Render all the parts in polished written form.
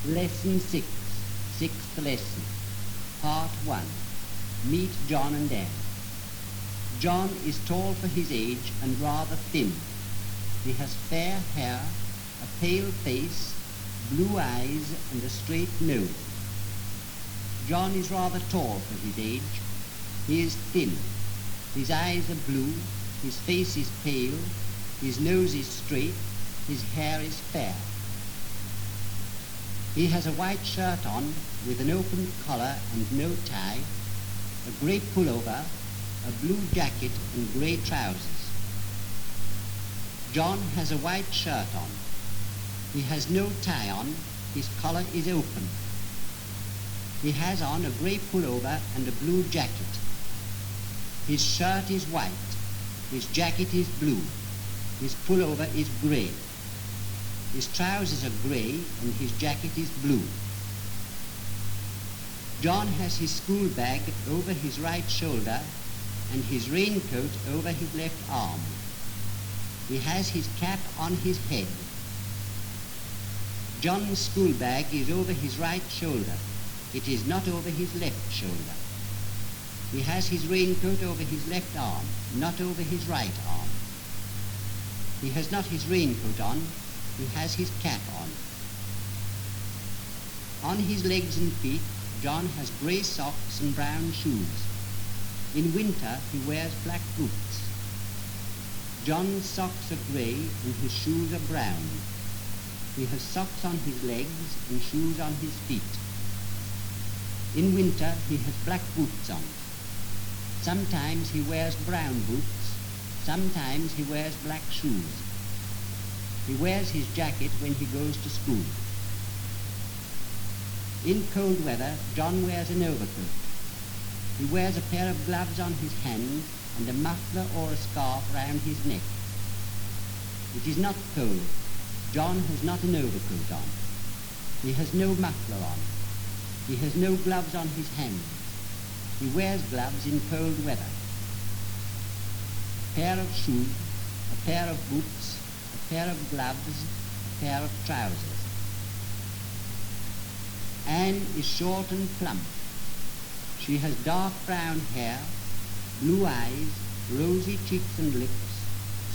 Lesson 6, sixth lesson, Part 1. Meet John and Anne. John is tall for his age and rather thin. He has fair hair, a pale face, blue eyes and a straight nose. John is rather tall for his age. He is thin. His eyes are blue, his face is pale, his nose is straight, his hair is fair. He has a white shirt on with an open collar and no tie, a grey pullover, a blue jacket and grey trousers. John has a white shirt on. He has no tie on, his collar is open. He has on a grey pullover and a blue jacket. His shirt is white, his jacket is blue, his pullover is grey. His trousers are grey and his jacket is blue. John has his school bag over his right shoulder and his raincoat over his left arm. He has his cap on his head. John's school bag is over his right shoulder. It is not over his left shoulder. He has his raincoat over his left arm, not over his right arm. He has not his raincoat on. He has his cap on. On his legs and feet, John has grey socks and brown shoes. In winter, he wears black boots. John's socks are grey and his shoes are brown. He has socks on his legs and shoes on his feet. In winter, he has black boots on. Sometimes he wears brown boots. Sometimes he wears black shoes. He wears his jacket when he goes to school. In cold weather, John wears an overcoat. He wears a pair of gloves on his hands and a muffler or a scarf round his neck. It is not cold. John has not an overcoat on. He has no muffler on. He has no gloves on his hands. He wears gloves in cold weather. A pair of shoes, a pair of boots, a pair of gloves, a pair of trousers. Anne is short and plump. She has dark brown hair, blue eyes, rosy cheeks and lips,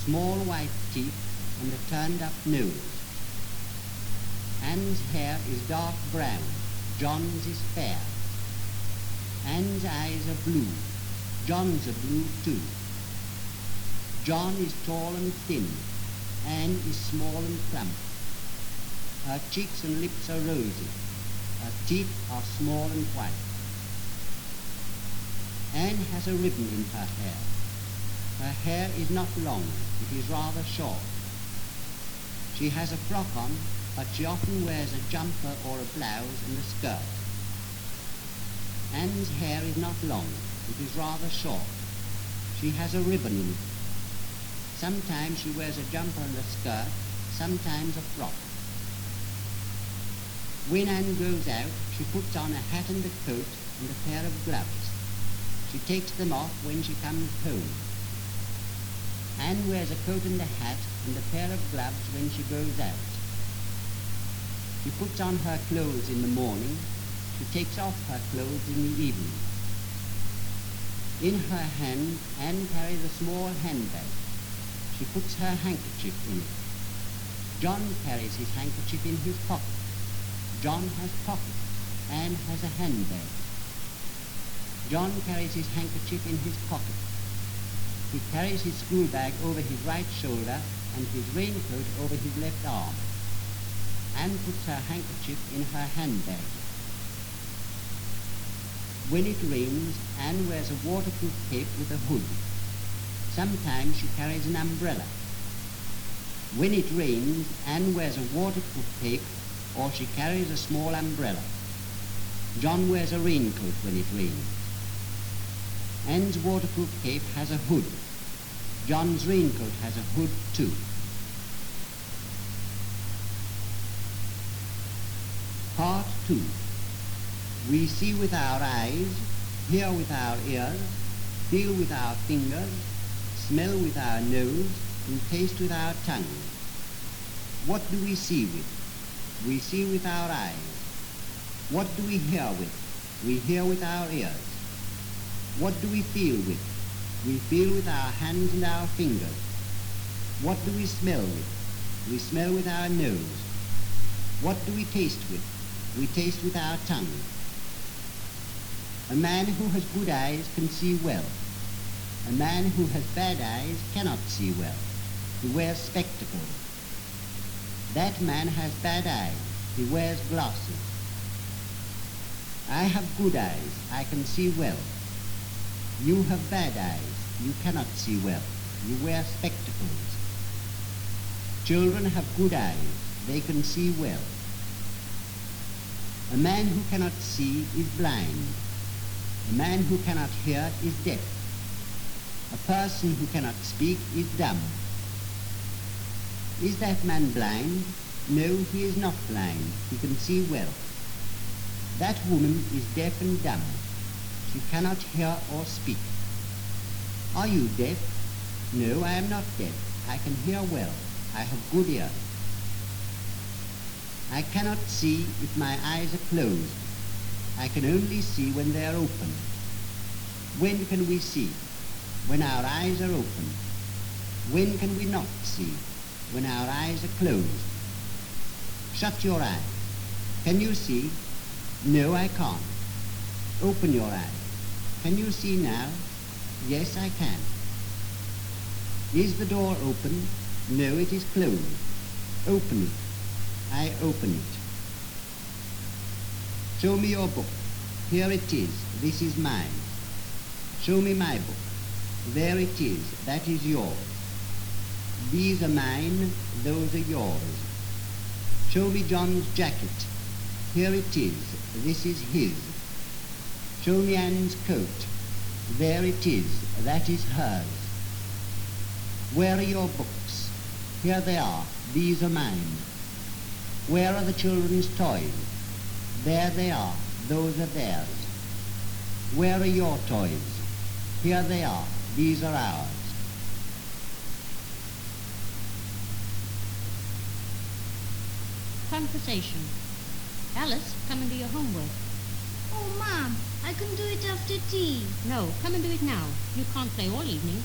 small white teeth, and a turned-up nose. Anne's hair is dark brown. John's is fair. Anne's eyes are blue. John's are blue too. John is tall and thin. Anne is small and plump. Her cheeks and lips are rosy. Her teeth are small and white. Anne has a ribbon in her hair. Her hair is not long, it is rather short. She has a frock on, but she often wears a jumper or a blouse and a skirt. Anne's hair is not long, it is rather short. She has a ribbon in it. Sometimes she wears a jumper and a skirt, sometimes a frock. When Anne goes out, she puts on a hat and a coat and a pair of gloves. She takes them off when she comes home. Anne wears a coat and a hat and a pair of gloves when she goes out. She puts on her clothes in the morning. She takes off her clothes in the evening. In her hand, Anne carries a small handbag. She puts her handkerchief in it. John carries his handkerchief in his pocket. John has pockets. Anne has a handbag. John carries his handkerchief in his pocket. He carries his school bag over his right shoulder and his raincoat over his left arm. Anne puts her handkerchief in her handbag. When it rains, Anne wears a waterproof cape with a hood. Sometimes she carries an umbrella. When it rains, Anne wears a waterproof cape or she carries a small umbrella. John wears a raincoat when it rains. Anne's waterproof cape has a hood. John's raincoat has a hood too. Part 2. We see with our eyes, hear with our ears, feel with our fingers, smell with our nose, and taste with our tongue. What do we see with? We see with our eyes. What do we hear with? We hear with our ears. What do we feel with? We feel with our hands and our fingers. What do we smell with? We smell with our nose. What do we taste with? We taste with our tongue. A man who has good eyes can see well. A man who has bad eyes cannot see well. He wears spectacles. That man has bad eyes. He wears glasses. I have good eyes. I can see well. You have bad eyes. You cannot see well. You wear spectacles. Children have good eyes. They can see well. A man who cannot see is blind. A man who cannot hear is deaf. A person who cannot speak is dumb. Is that man blind? No, he is not blind. He can see well. That woman is deaf and dumb. She cannot hear or speak. Are you deaf? No, I am not deaf. I can hear well. I have good ears. I cannot see if my eyes are closed. I can only see when they are open. When can we see? When our eyes are open. When can we not see? When our eyes are closed. Shut your eyes. Can you see? No, I can't. Open your eyes. Can you see now? Yes, I can. Is the door open? No, it is closed. Open it. I open it. Show me your book. Here it is. This is mine. Show me my book. There it is. That is yours. These are mine. Those are yours. Show me John's jacket. Here it is. This is his. Show me Anne's coat. There it is. That is hers. Where are your books? Here they are. These are mine. Where are the children's toys? There they are. Those are theirs. Where are your toys? Here they are. These are ours. Conversation. Alice, come and do your homework. Oh, Mom, I can do it after tea. No, come and do it now. You can't play all evening.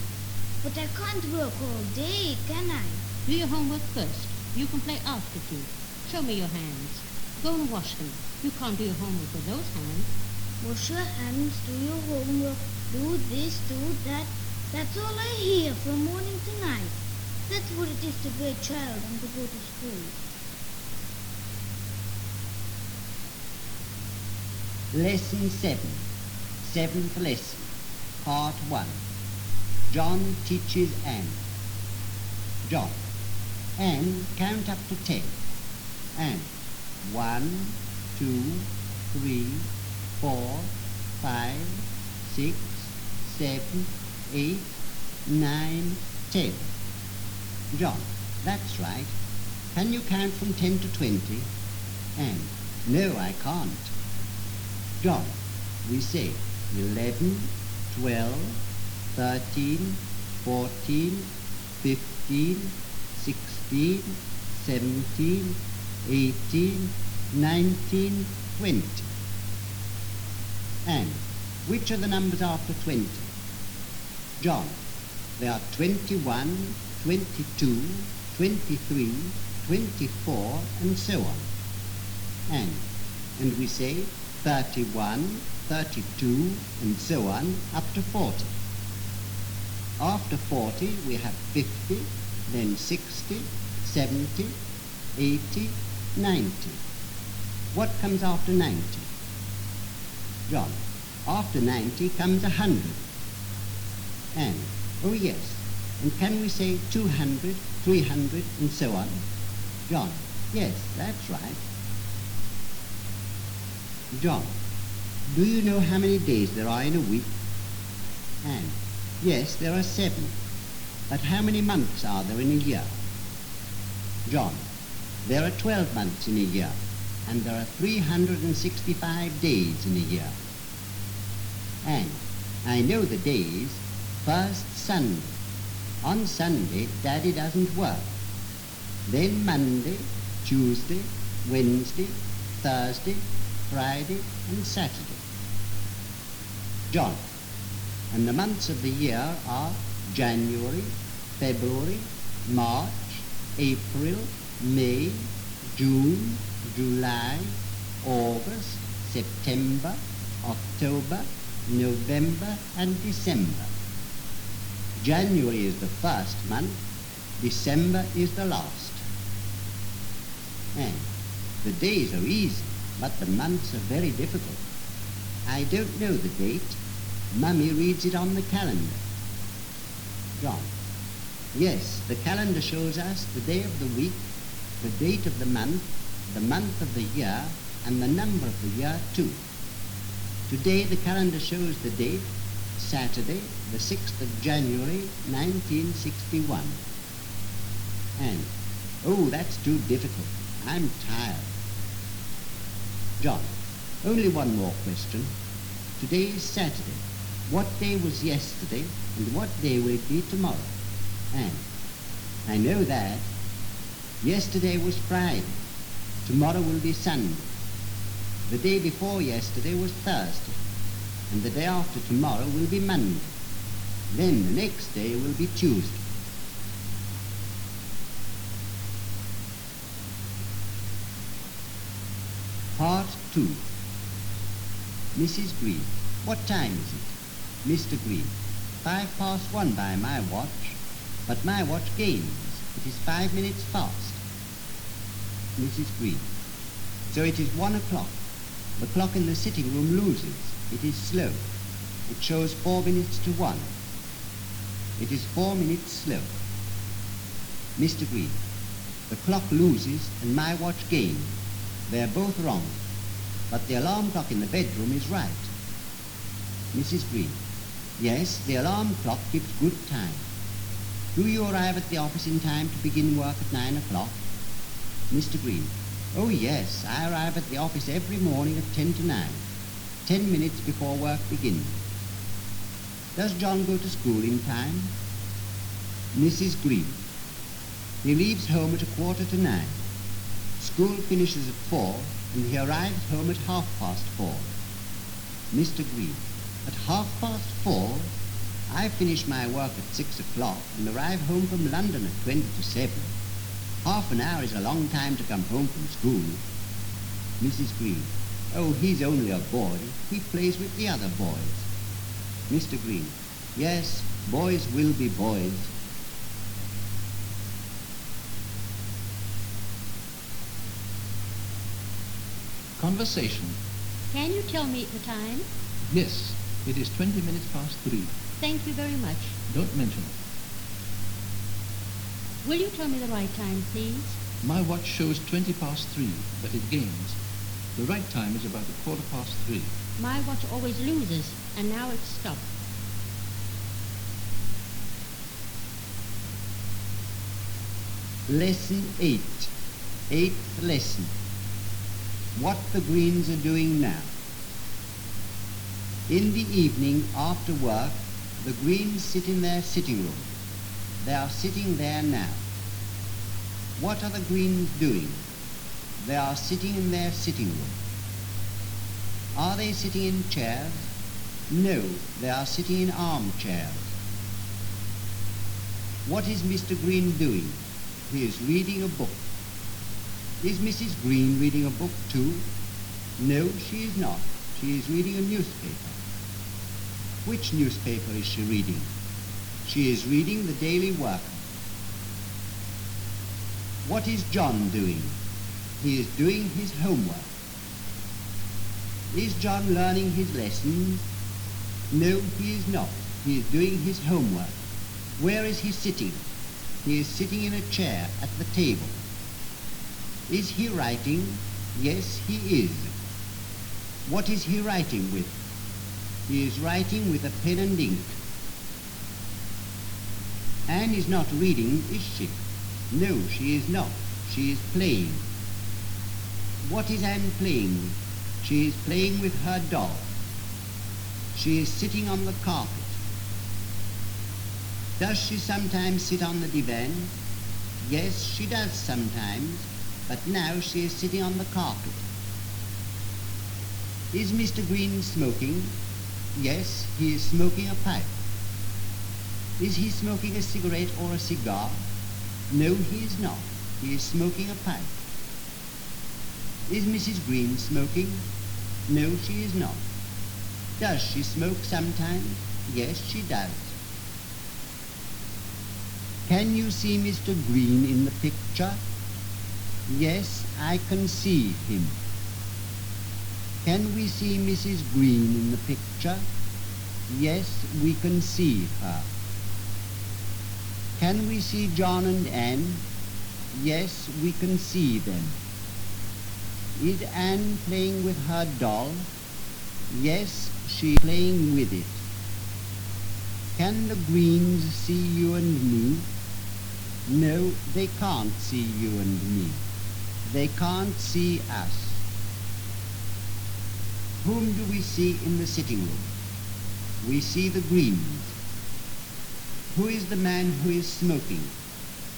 But I can't work all day, can I? Do your homework first. You can play after tea. Show me your hands. Go and wash them. You can't do your homework with those hands. Wash your hands, do your homework, do this, do that. That's all I hear from morning to night. That's what it is to be a child and to go to school. Lesson 7. Seventh lesson. Part 1. John teaches Anne. John. Anne, count up to 10. Anne. 1, 2, 3, 4, 5, 6, 7, 8, 9, 10. John. That's right. Can you count from 10 to 20? Anne. No, I can't. John. We say 11, 12, 13, 14, 15, 16, 17, 18, 19, 20. And which are the numbers after 20? John. There are 21, 22, 23, 24, and so on. And we say 31, 32, and so on, up to 40. After 40, we have 50, then 60, 70, 80, 90. What comes after 90? John. After 90 comes 100. And, oh yes, and can we say 200, 300, and so on? John. Yes, that's right. John. Do you know how many days there are in a week? Anne. Yes, there are 7. But how many months are there in a year? John. There are 12 months in a year, and there are 365 days in a year. Anne. I know the days. First, Sunday. On Sunday, Daddy doesn't work. Then Monday, Tuesday, Wednesday, Thursday, Friday, and Saturday. John. And the months of the year are January, February, March, April, May, June, July, August, September, October, November, and December. January is the first month, December is the last. And the days are easy, but the months are very difficult. I don't know the date. Mummy reads it on the calendar. John. Yes, the calendar shows us the day of the week, the date of the month of the year, and the number of the year too. Today the calendar shows the date, Saturday, the 6th of January, 1961. And, oh, that's too difficult. I'm tired. John. Only one more question. Today is Saturday. What day was yesterday, and what day will it be tomorrow? And I know that. Yesterday was Friday. Tomorrow will be Sunday. The day before yesterday was Thursday. And the day after tomorrow will be Monday. Then the next day will be Tuesday. Part 2. Mrs. Green. What time is it? Mr. Green. 1:05 by my watch, but my watch gains. It is 5 minutes fast. Mrs. Green. So it is 1 o'clock. The clock in the sitting room loses. It is slow. It shows 4 minutes to 1. It is 4 minutes slow. Mr. Green. The clock loses and my watch gains. They are both wrong, but the alarm clock in the bedroom is right. Mrs. Green. Yes, the alarm clock keeps good time. Do you arrive at the office in time to begin work at 9 o'clock? Mr. Green. Oh yes, I arrive at the office every morning at 10 to 9, 10 minutes before work begins. Does John go to school in time? Mrs. Green. He leaves home at 8:45. School finishes at 4, and he arrives home at 4:30. Mr. Green. At 4:30, I finish my work at 6 o'clock and arrive home from London at 20 to 7. Half an hour is a long time to come home from school. Mrs. Green. Oh, he's only a boy. He plays with the other boys. Mr. Green. Yes, boys will be boys. Conversation. Can you tell me the time? Yes, it is 20 minutes past 3. Thank you very much. Don't mention it. Will you tell me the right time, please? My watch shows 20 past 3, but it gains. The right time is about 3:15. My watch always loses, and now it's stopped. Lesson 8. 8th lesson. What the Greens are doing now. In the evening, after work, the Greens sit in their sitting room. They are sitting there now. What are the Greens doing? They are sitting in their sitting room. Are they sitting in chairs? No, they are sitting in armchairs. What is Mr. Green doing? He is reading a book. Is Mrs. Green reading a book too? No, she is not. She is reading a newspaper. Which newspaper is she reading? She is reading the Daily Worker. What is John doing? He is doing his homework. Is John learning his lessons? No, he is not. He is doing his homework. Where is he sitting? He is sitting in a chair at the table. Is he writing? Yes, he is. What is he writing with? He is writing with a pen and ink. Anne is not reading, is she? No, she is not. She is playing. What is Anne playing with? She is playing with her doll. She is sitting on the carpet. Does she sometimes sit on the divan? Yes, she does sometimes, but now she is sitting on the carpet. Is Mr. Green smoking? Yes, he is smoking a pipe. Is he smoking a cigarette or a cigar? No, he is not. He is smoking a pipe. Is Mrs. Green smoking? No, she is not. Does she smoke sometimes? Yes, she does. Can you see Mr. Green in the picture? Yes, I can see him. Can we see Mrs. Green in the picture? Yes, we can see her. Can we see John and Anne? Yes, we can see them. Is Anne playing with her doll? Yes, she's playing with it. Can the Greens see you and me? No, they can't see you and me. They can't see us. Whom do we see in the sitting room? We see the Greens. Who is the man who is smoking?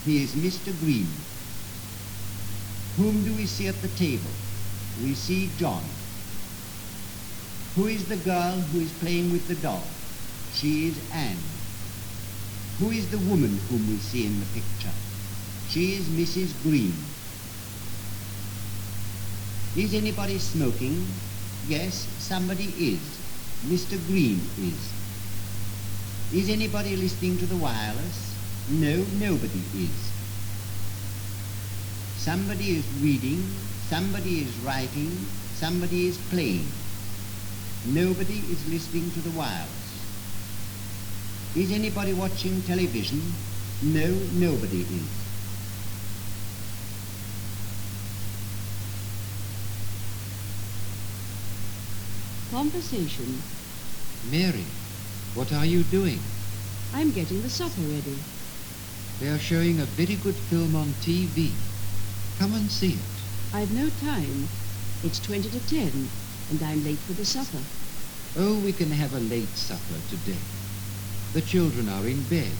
He is Mr. Green. Whom do we see at the table? We see John. Who is the girl who is playing with the doll? She is Anne. Who is the woman whom we see in the picture? She is Mrs. Green. Is anybody smoking? Yes, somebody is. Mr. Green is. Is anybody listening to the wireless? No, nobody is. Somebody is reading, somebody is writing, somebody is playing. Nobody is listening to the wireless. Is anybody watching television? No, nobody is. Conversation. Mary, what are you doing? I'm getting the supper ready. They are showing a very good film on TV. Come and see it. I've no time. It's 20 to 10, and I'm late for the supper. Oh, we can have a late supper today. The children are in bed.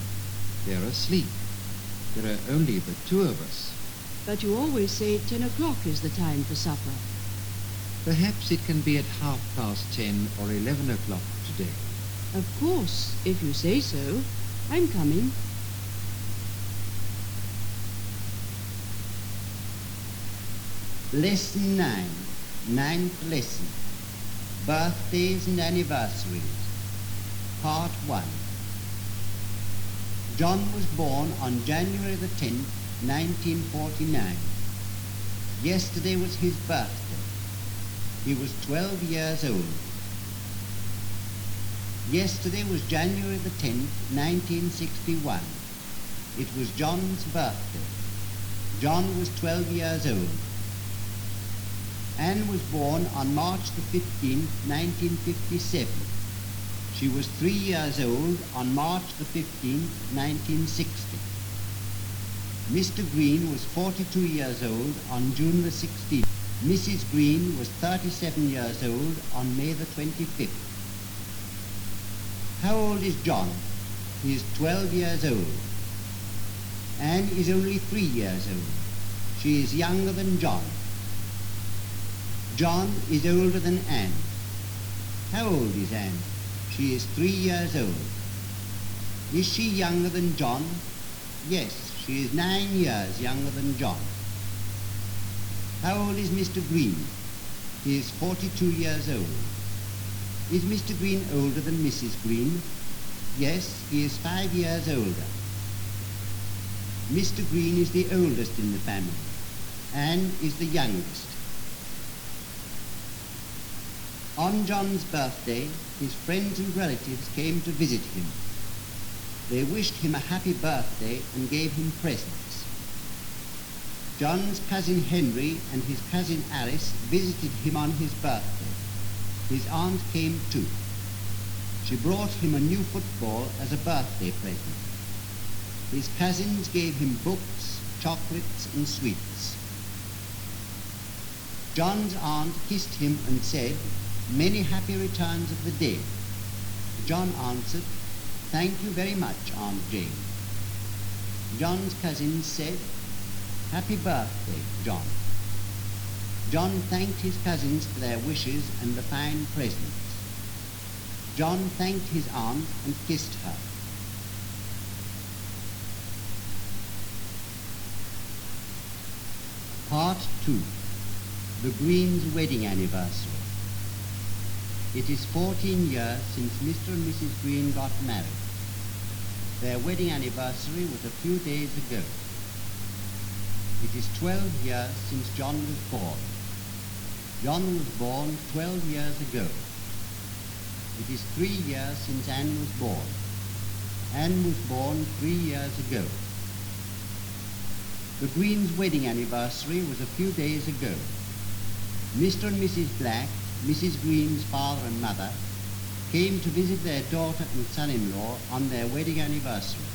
They're asleep. There are only the two of us. But you always say 10 o'clock is the time for supper. Perhaps it can be at 10:30 or 11 o'clock today. Of course, if you say so. I'm coming. Lesson 9, ninth lesson. Birthdays and anniversaries. Part 1. John was born on January the 10th, 1949. Yesterday was his birthday. He was 12 years old. Yesterday was January the 10th, 1961. It was John's birthday. John was 12 years old. Anne was born on March the 15th, 1957. She was 3 years old on March the 15th, 1960. Mr. Green was 42 years old on June the 16th. Mrs. Green was 37 years old on May the 25th. How old is John? He is 12 years old. Anne is only 3 years old. She is younger than John. John is older than Anne. How old is Anne? She is 3 years old. Is she younger than John? Yes, she is 9 years younger than John. How old is Mr. Green? He is 42 years old. Is Mr. Green older than Mrs. Green? Yes, he is 5 years older. Mr. Green is the oldest in the family. Anne is the youngest. On John's birthday, his friends and relatives came to visit him. They wished him a happy birthday and gave him presents. John's cousin Henry and his cousin Alice visited him on his birthday. His aunt came too. She brought him a new football as a birthday present. His cousins gave him books, chocolates, and sweets. John's aunt kissed him and said, "Many happy returns of the day." John answered, "Thank you very much, Aunt Jane." John's cousins said, "Happy birthday, John." John thanked his cousins for their wishes and the fine presents. John thanked his aunt and kissed her. Part 2. The Greens' Wedding Anniversary. It is 14 years since Mr. and Mrs. Green got married. Their wedding anniversary was a few days ago. It is 12 years since John was born. John was born 12 years ago. It is 3 years since Anne was born. Anne was born 3 years ago. The Greens' wedding anniversary was a few days ago. Mr. and Mrs. Black, Mrs. Green's father and mother, came to visit their daughter and son-in-law on their wedding anniversary.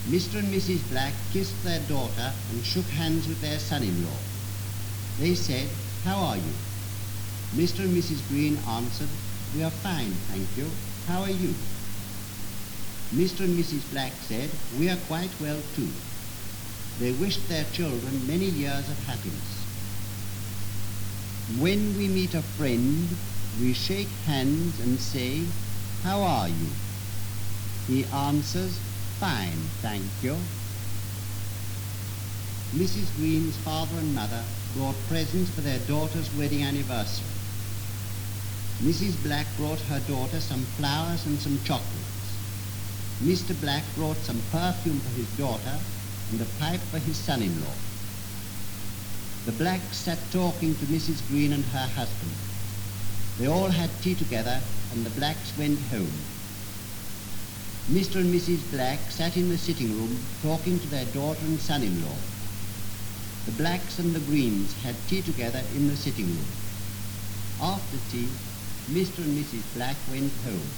Mr. and Mrs. Black kissed their daughter and shook hands with their son-in-law. They said, "How are you?" Mr. and Mrs. Green answered, "We are fine, thank you. How are you?" Mr. and Mrs. Black said, "We are quite well too." They wished their children many years of happiness. When we meet a friend, we shake hands and say, "How are you?" He answers, "Fine, thank you." Mrs. Green's father and mother brought presents for their daughter's wedding anniversary. Mrs. Black brought her daughter some flowers and some chocolates. Mr. Black brought some perfume for his daughter and a pipe for his son-in-law. The Blacks sat talking to Mrs. Green and her husband. They all had tea together and the Blacks went home. Mr. and Mrs. Black sat in the sitting room talking to their daughter and son-in-law. The Blacks and the Greens had tea together in the sitting room. After tea, Mr. and Mrs. Black went home.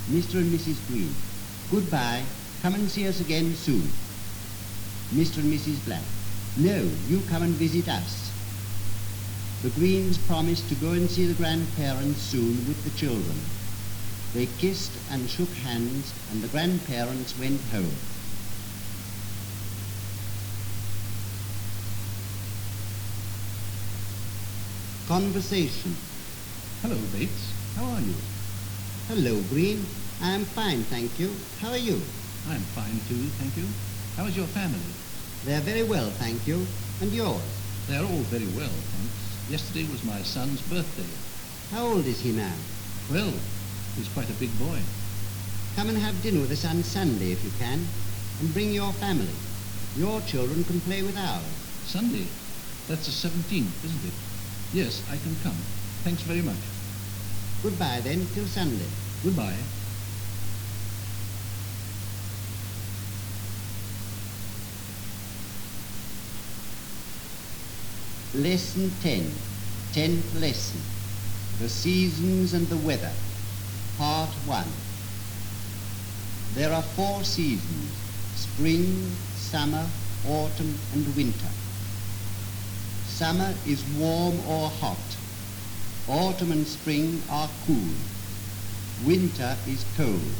Mr. and Mrs. Green: "Goodbye, come and see us again soon." Mr. and Mrs. Black: "No, you come and visit us." The Greens promised to go and see the grandparents soon with the children. They kissed and shook hands, and the grandparents went home. Conversation. Hello, Bates. How are you? "Hello, Green. I am fine, thank you. How are you?" I'm fine too, thank you. How is your family? "They're very well, thank you. And yours?" They're all very well, thanks. Yesterday was my son's birthday. "How old is he now?" 12. He's quite a big boy. "Come and have dinner with us on Sunday if you can, and bring your family. Your children can play with ours." Sunday? That's the 17th, isn't it? Yes, I can come. Thanks very much. "Goodbye then, till Sunday." Goodbye. Lesson 10, 10th lesson, The Seasons and the Weather, Part 1. There are 4 seasons: spring, summer, autumn, and winter. Summer is warm or hot. Autumn and spring are cool. Winter is cold.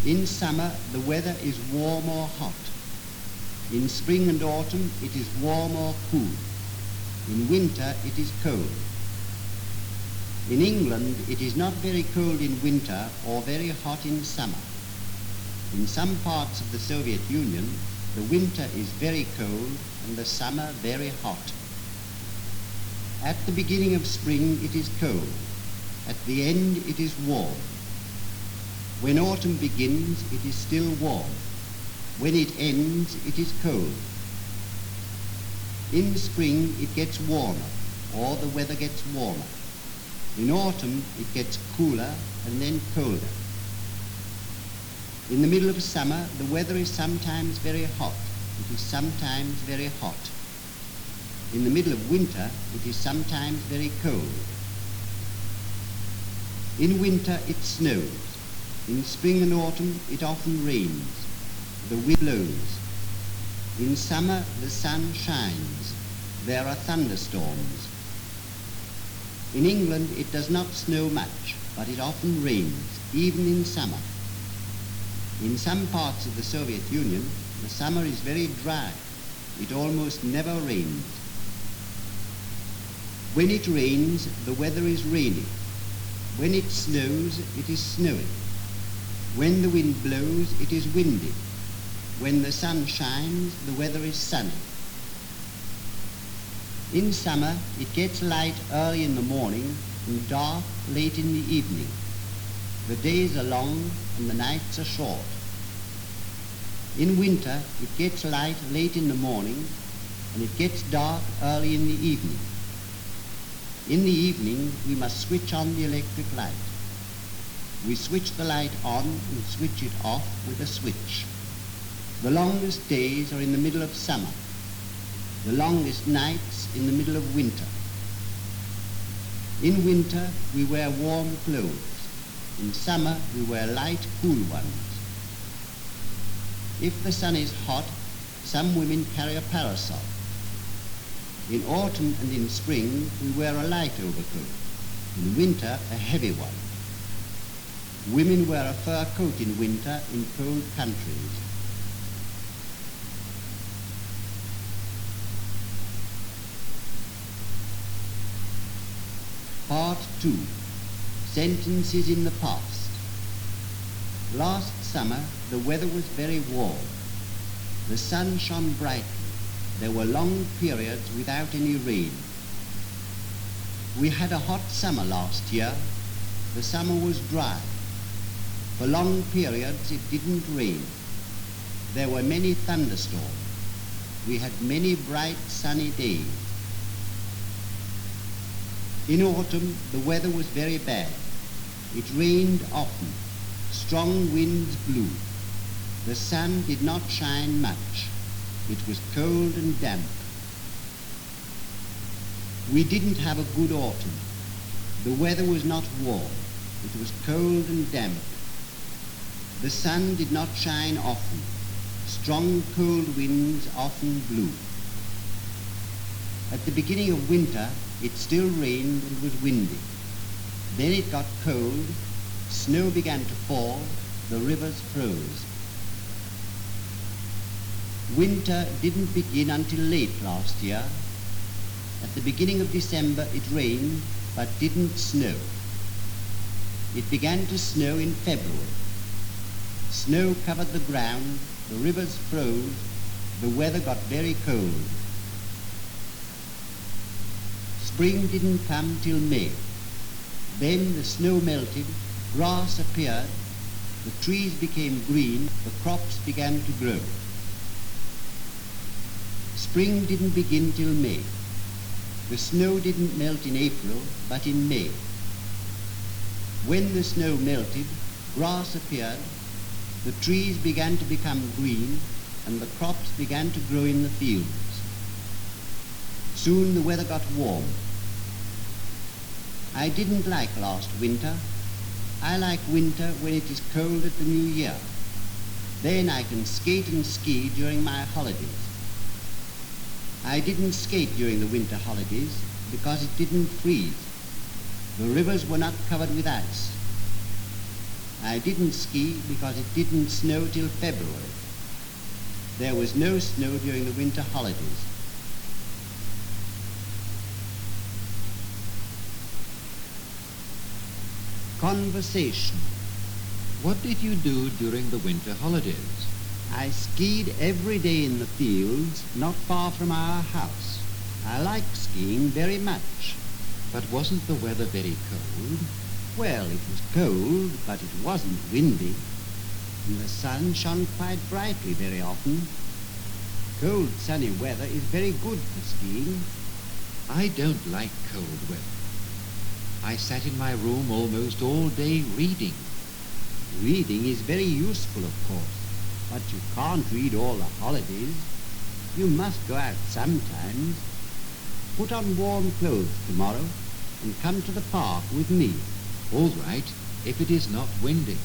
In summer, the weather is warm or hot. In spring and autumn, it is warm or cool. In winter, it is cold. In England, it is not very cold in winter or very hot in summer. In some parts of the Soviet Union, the winter is very cold and the summer very hot. At the beginning of spring, it is cold. At the end, it is warm. When autumn begins, it is still warm. When it ends, it is cold. In spring, it gets warmer, or the weather gets warmer. In autumn, it gets cooler and then colder. In the middle of summer, the weather is sometimes very hot. It is sometimes very hot. In the middle of winter, it is sometimes very cold. In winter, it snows. In spring and autumn, it often rains. The wind blows. In summer, the sun shines. There are thunderstorms. In England, it does not snow much, but it often rains, even in summer. In some parts of the Soviet Union, the summer is very dry. it almost never rains. When it rains, the weather is rainy. When it snows, it is snowy. When the wind blows, it is windy. When the sun shines, the weather is sunny. In summer, it gets light early in the morning and dark late in the evening. The days are long and the nights are short. In winter, it gets light late in the morning and it gets dark early in the evening. In the evening, we must switch on the electric light. We switch the light on and switch it off with a switch. The longest days are in the middle of summer. The longest nights in the middle of winter. In winter, we wear warm clothes. In summer, we wear light, cool ones. If the sun is hot, some women carry a parasol. In autumn and in spring, we wear a light overcoat. In winter, a heavy one. Women wear a fur coat in winter in cold countries. Part 2. Sentences in the past. Last summer, the weather was very warm. The sun shone brightly. There were long periods without any rain. We had a hot summer last year. The summer was dry. For long periods it didn't rain. There were many thunderstorms. We had many bright sunny days. In autumn the weather was very bad. It rained often. Strong winds blew. The sun did not shine much. It was cold and damp. We didn't have a good autumn. The weather was not warm. It was cold and damp. The sun did not shine often. Strong cold winds often blew. At the beginning of winter, it still rained and was windy. Then it got cold, snow began to fall, the rivers froze. Winter didn't begin until late last year. At the beginning of December it rained, but didn't snow. It began to snow in February. Snow covered the ground, the rivers froze, the weather got very cold. Spring didn't come till May. Then the snow melted, grass appeared, the trees became green, the crops began to grow. Spring didn't begin till May. The snow didn't melt in April, but in May. When the snow melted, grass appeared, the trees began to become green, and the crops began to grow in the fields. Soon the weather got warm. I didn't like last winter. I like winter when it is cold at the New Year. Then I can skate and ski during my holidays. I didn't skate during the winter holidays because it didn't freeze. The rivers were not covered with ice. I didn't ski because it didn't snow till February. There was no snow during the winter holidays. Conversation. What did you do during the winter holidays? I skied every day in the fields not far from our house. I like skiing very much. But wasn't the weather very cold? Well, it was cold, but it wasn't windy. And the sun shone quite brightly very often. Cold, sunny weather is very good for skiing. I don't like cold weather. I sat in my room almost all day reading. Reading is very useful, of course, but you can't read all the holidays. You must go out sometimes. Put on warm clothes tomorrow and come to the park with me. All right, if it is not windy.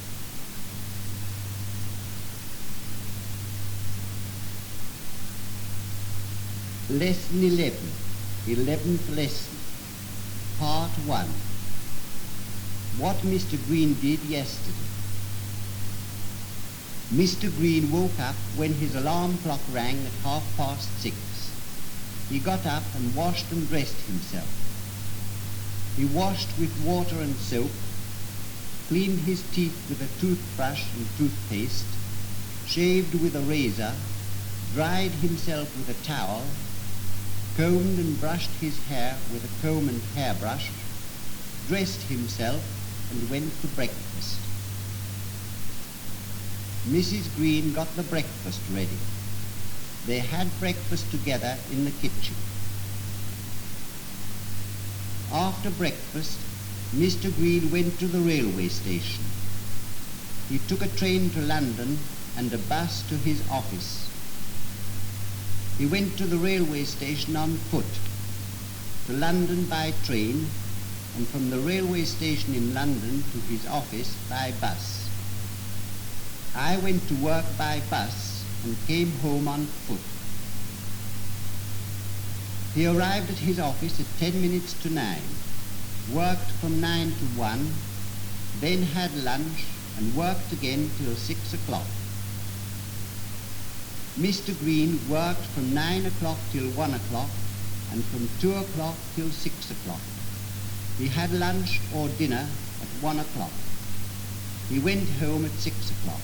Lesson 11, 11th lesson, Part 1. What Mr. Green did yesterday. Mr. Green woke up when his alarm clock rang at 6:30. he got up and washed and dressed himself. He washed with water and soap, cleaned his teeth with a toothbrush and toothpaste, shaved with a razor, dried himself with a towel, combed and brushed his hair with a comb and hairbrush, dressed himself, and went to breakfast. Mrs. Green got the breakfast ready. They had breakfast together in the kitchen. After breakfast, Mr. Green went to the railway station. He took a train to London and a bus to his office. He went to the railway station on foot, to London by train, and from the railway station in London to his office by bus. I went to work by bus and came home on foot. He arrived at his office at 10 minutes to 9, worked from 9 to 1, then had lunch and worked again till 6 o'clock. Mr. Green worked from 9 o'clock till 1 o'clock and from 2 o'clock till 6 o'clock. He had lunch or dinner at 1 o'clock. He went home at 6 o'clock.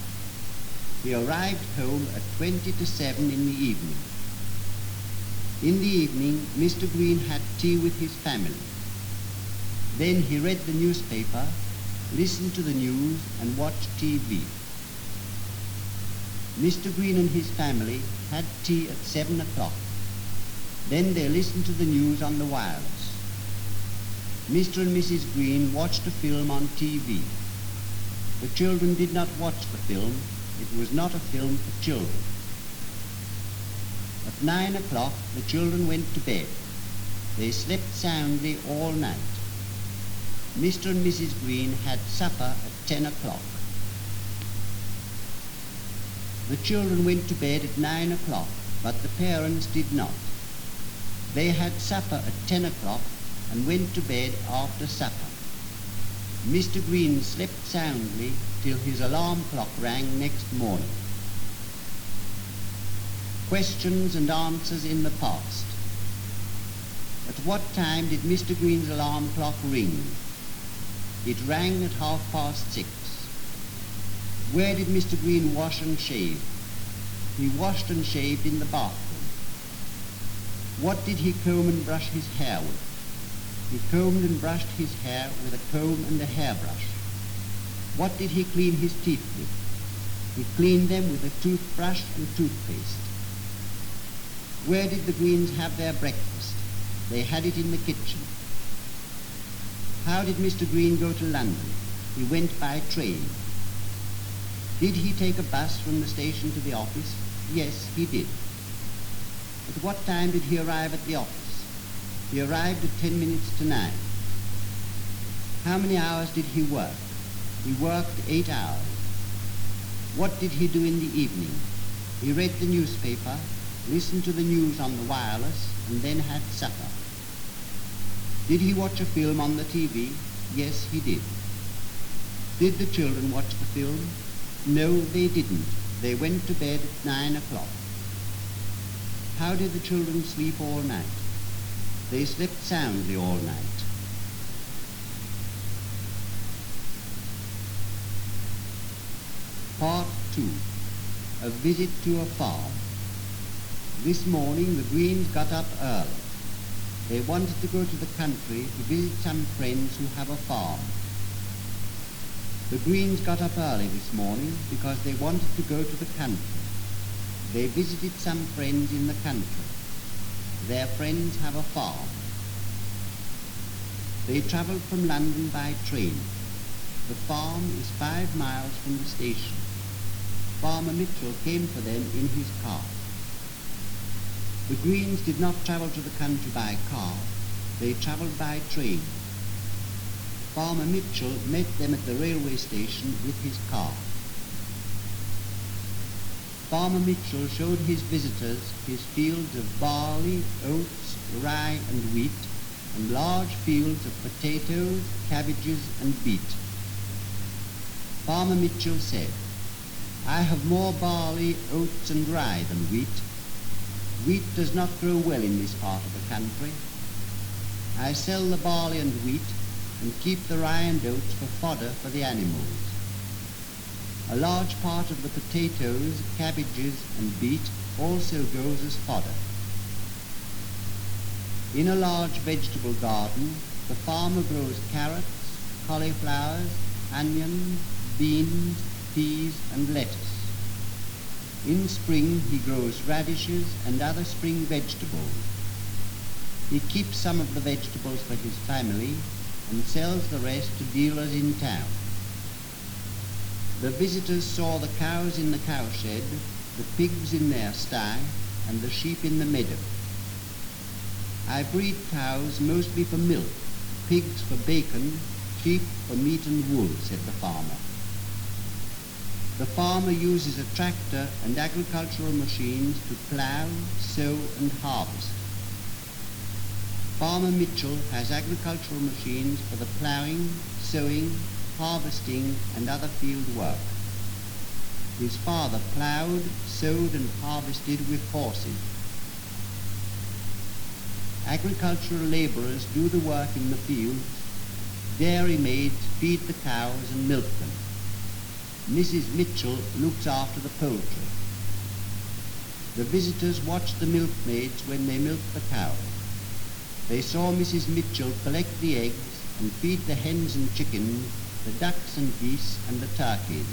He arrived home at 20 to 7 in the evening. In the evening, Mr. Green had tea with his family. Then he read the newspaper, listened to the news, and watched TV. Mr. Green and his family had tea at 7 o'clock. Then they listened to the news on the wireless. Mr. and Mrs. Green watched a film on TV. The children did not watch the film. It was not a film for children. At 9 o'clock, the children went to bed. They slept soundly all night. Mr. and Mrs. Green had supper at 10 o'clock. The children went to bed at 9 o'clock, but the parents did not. They had supper at 10 o'clock and went to bed after supper. Mr. Green slept soundly till his alarm clock rang next morning. Questions and answers in the past. At what time did Mr. Green's alarm clock ring? It rang at 6:30. Where did Mr. Green wash and shave? He washed and shaved in the bathroom. What did he comb and brush his hair with? He combed and brushed his hair with a comb and a hairbrush. What did he clean his teeth with? He cleaned them with a toothbrush and toothpaste. Where did the Greens have their breakfast? They had it in the kitchen. How did Mr. Green go to London? He went by train. Did he take a bus from the station to the office? Yes, he did. At what time did he arrive at the office? He arrived at 10 minutes to 9. How many hours did he work? He worked 8 hours. What did he do in the evening? He read the newspaper, listened to the news on the wireless, and then had supper. Did he watch a film on the TV? Yes, he did. Did the children watch the film? No, they didn't. They went to bed at 9 o'clock. How did the children sleep all night? They slept soundly all night. Part 2. A visit to a farm. This morning the Greens got up early. They wanted to go to the country to visit some friends who have a farm. The Greens got up early this morning because they wanted to go to the country. They visited some friends in the country. Their friends have a farm. They travelled from London by train. The farm is 5 miles from the station. Farmer Mitchell came for them in his car. The Greens did not travel to the country by car. They travelled by train. Farmer Mitchell met them at the railway station with his car. Farmer Mitchell showed his visitors his fields of barley, oats, rye and wheat, and large fields of potatoes, cabbages and beet. Farmer Mitchell said, "I have more barley, oats and rye than wheat. Wheat does not grow well in this part of the country. I sell the barley and wheat and keep the rye and oats for fodder for the animals. A large part of the potatoes, cabbages and beet also goes as fodder. In a large vegetable garden, the farmer grows carrots, cauliflowers, onions, beans, peas and lettuce. In spring he grows radishes and other spring vegetables. He keeps some of the vegetables for his family and sells the rest to dealers in town. The visitors saw the cows in the cowshed, the pigs in their sty, and the sheep in the meadow. I breed cows mostly for milk, pigs for bacon, sheep for meat and wool, said the farmer. The farmer uses a tractor and agricultural machines to plough, sow and harvest. Farmer Mitchell has agricultural machines for the ploughing, sowing, harvesting and other field work. His father ploughed, sowed and harvested with horses. Agricultural labourers do the work in the fields. Dairy maids feed the cows and milk them. Mrs. Mitchell looks after the poultry. The visitors watched the milkmaids when they milked the cows. They saw Mrs. Mitchell collect the eggs and feed the hens and chickens, the ducks and geese and the turkeys.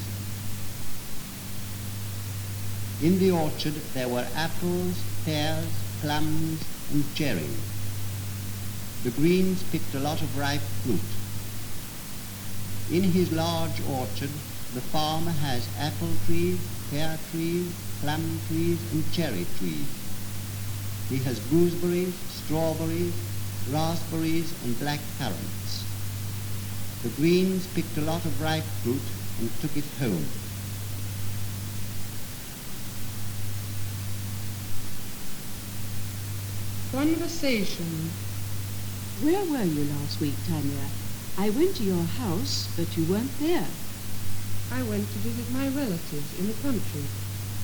In the orchard there were apples, pears, plums and cherries. The Greens picked a lot of ripe fruit. In his large orchard the farmer has apple trees, pear trees, plum trees and cherry trees. He has gooseberries, strawberries, raspberries and black currants. The Greens picked a lot of ripe fruit and took it home. Conversation. Where were you last week, Tanya? I went to your house, but you weren't there. I went to visit my relatives in the country.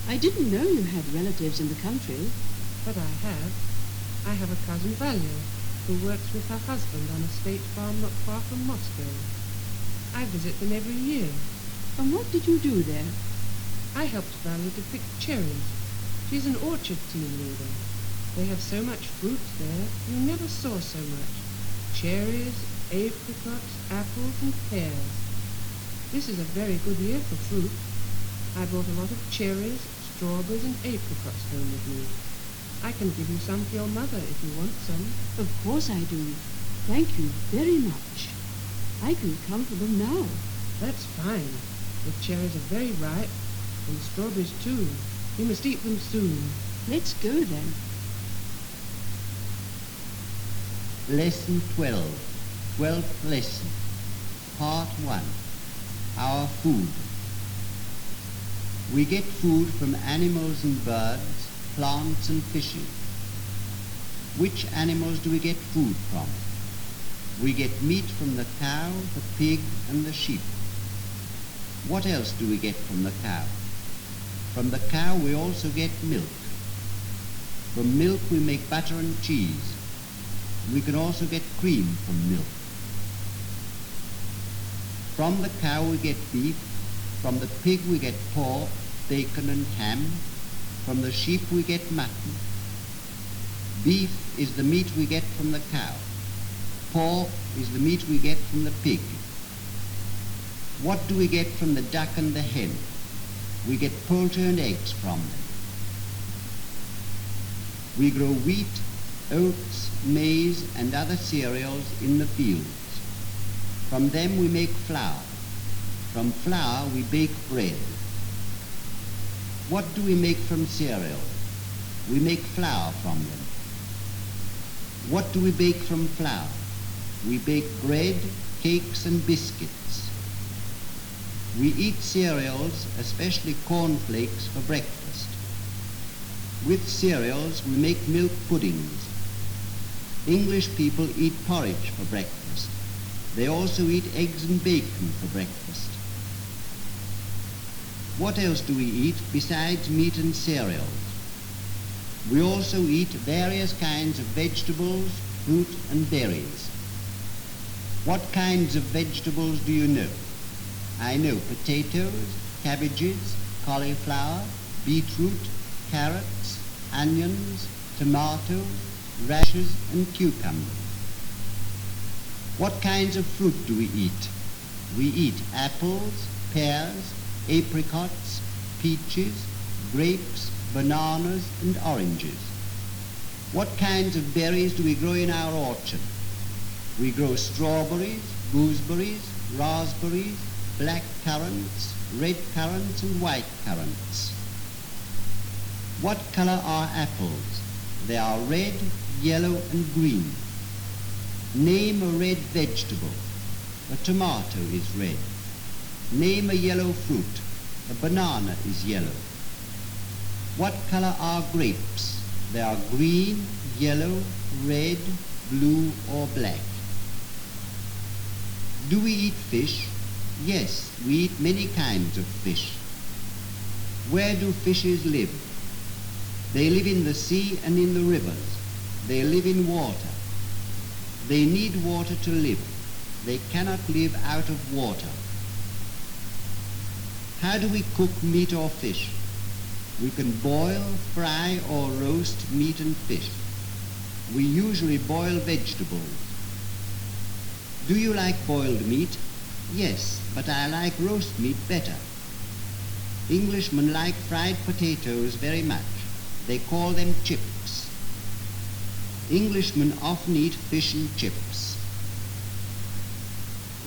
I didn't know you had relatives in the country. But I have. I have a cousin Valia, who works with her husband on a state farm not far from Moscow. I visit them every year. And what did you do there? I helped Valia to pick cherries. She's an orchard team leader. They have so much fruit there, you never saw so much. Cherries, apricots, apples and pears. This is a very good year for fruit. I brought a lot of cherries, strawberries and apricots home with me. I can give you some for your mother if you want some. Of course I do. Thank you very much. I can come for them now. That's fine. The cherries are very ripe, and the strawberries too. You must eat them soon. Let's go then. Lesson 12, 12th lesson, Part 1, Our Food. We get food from animals and birds, plants and fishes. Which animals do we get food from? We get meat from the cow, the pig and the sheep. What else do we get from the cow? From the cow we also get milk. From milk we make butter and cheese. We can also get cream from milk. From the cow we get beef. From the pig we get pork, bacon and ham. From the sheep we get mutton. Beef is the meat we get from the cow. Pork is the meat we get from the pig. What do we get from the duck and the hen? We get poultry and eggs from them. We grow wheat, oats, maize and other cereals in the fields. From them we make flour. From flour we bake bread. What do we make from cereals? We make flour from them. What do we bake from flour? We bake bread, cakes and biscuits. We eat cereals, especially cornflakes, for breakfast. With cereals we make milk puddings. English people eat porridge for breakfast. They also eat eggs and bacon for breakfast. What else do we eat besides meat and cereals? We also eat various kinds of vegetables, fruit and berries. What kinds of vegetables do you know? I know potatoes, cabbages, cauliflower, beetroot, carrots, onions, tomatoes, radishes and cucumbers. What kinds of fruit do we eat? We eat apples, pears, apricots, peaches, grapes, bananas and oranges. What kinds of berries do we grow in our orchard? We grow strawberries, gooseberries, raspberries, black currants, red currants and white currants. What color are apples? They are red, yellow and green. Name a red vegetable. A tomato is red. Name a yellow fruit. A banana is yellow. What color are grapes? They are green, yellow, red, blue or black. Do we eat fish? Yes, we eat many kinds of fish. Where do fishes live? They live in the sea and in the rivers. They live in water. They need water to live. They cannot live out of water. How do we cook meat or fish? We can boil, fry or roast meat and fish. We usually boil vegetables. Do you like boiled meat? Yes, but I like roast meat better. Englishmen like fried potatoes very much. They call them chips. Englishmen often eat fish and chips.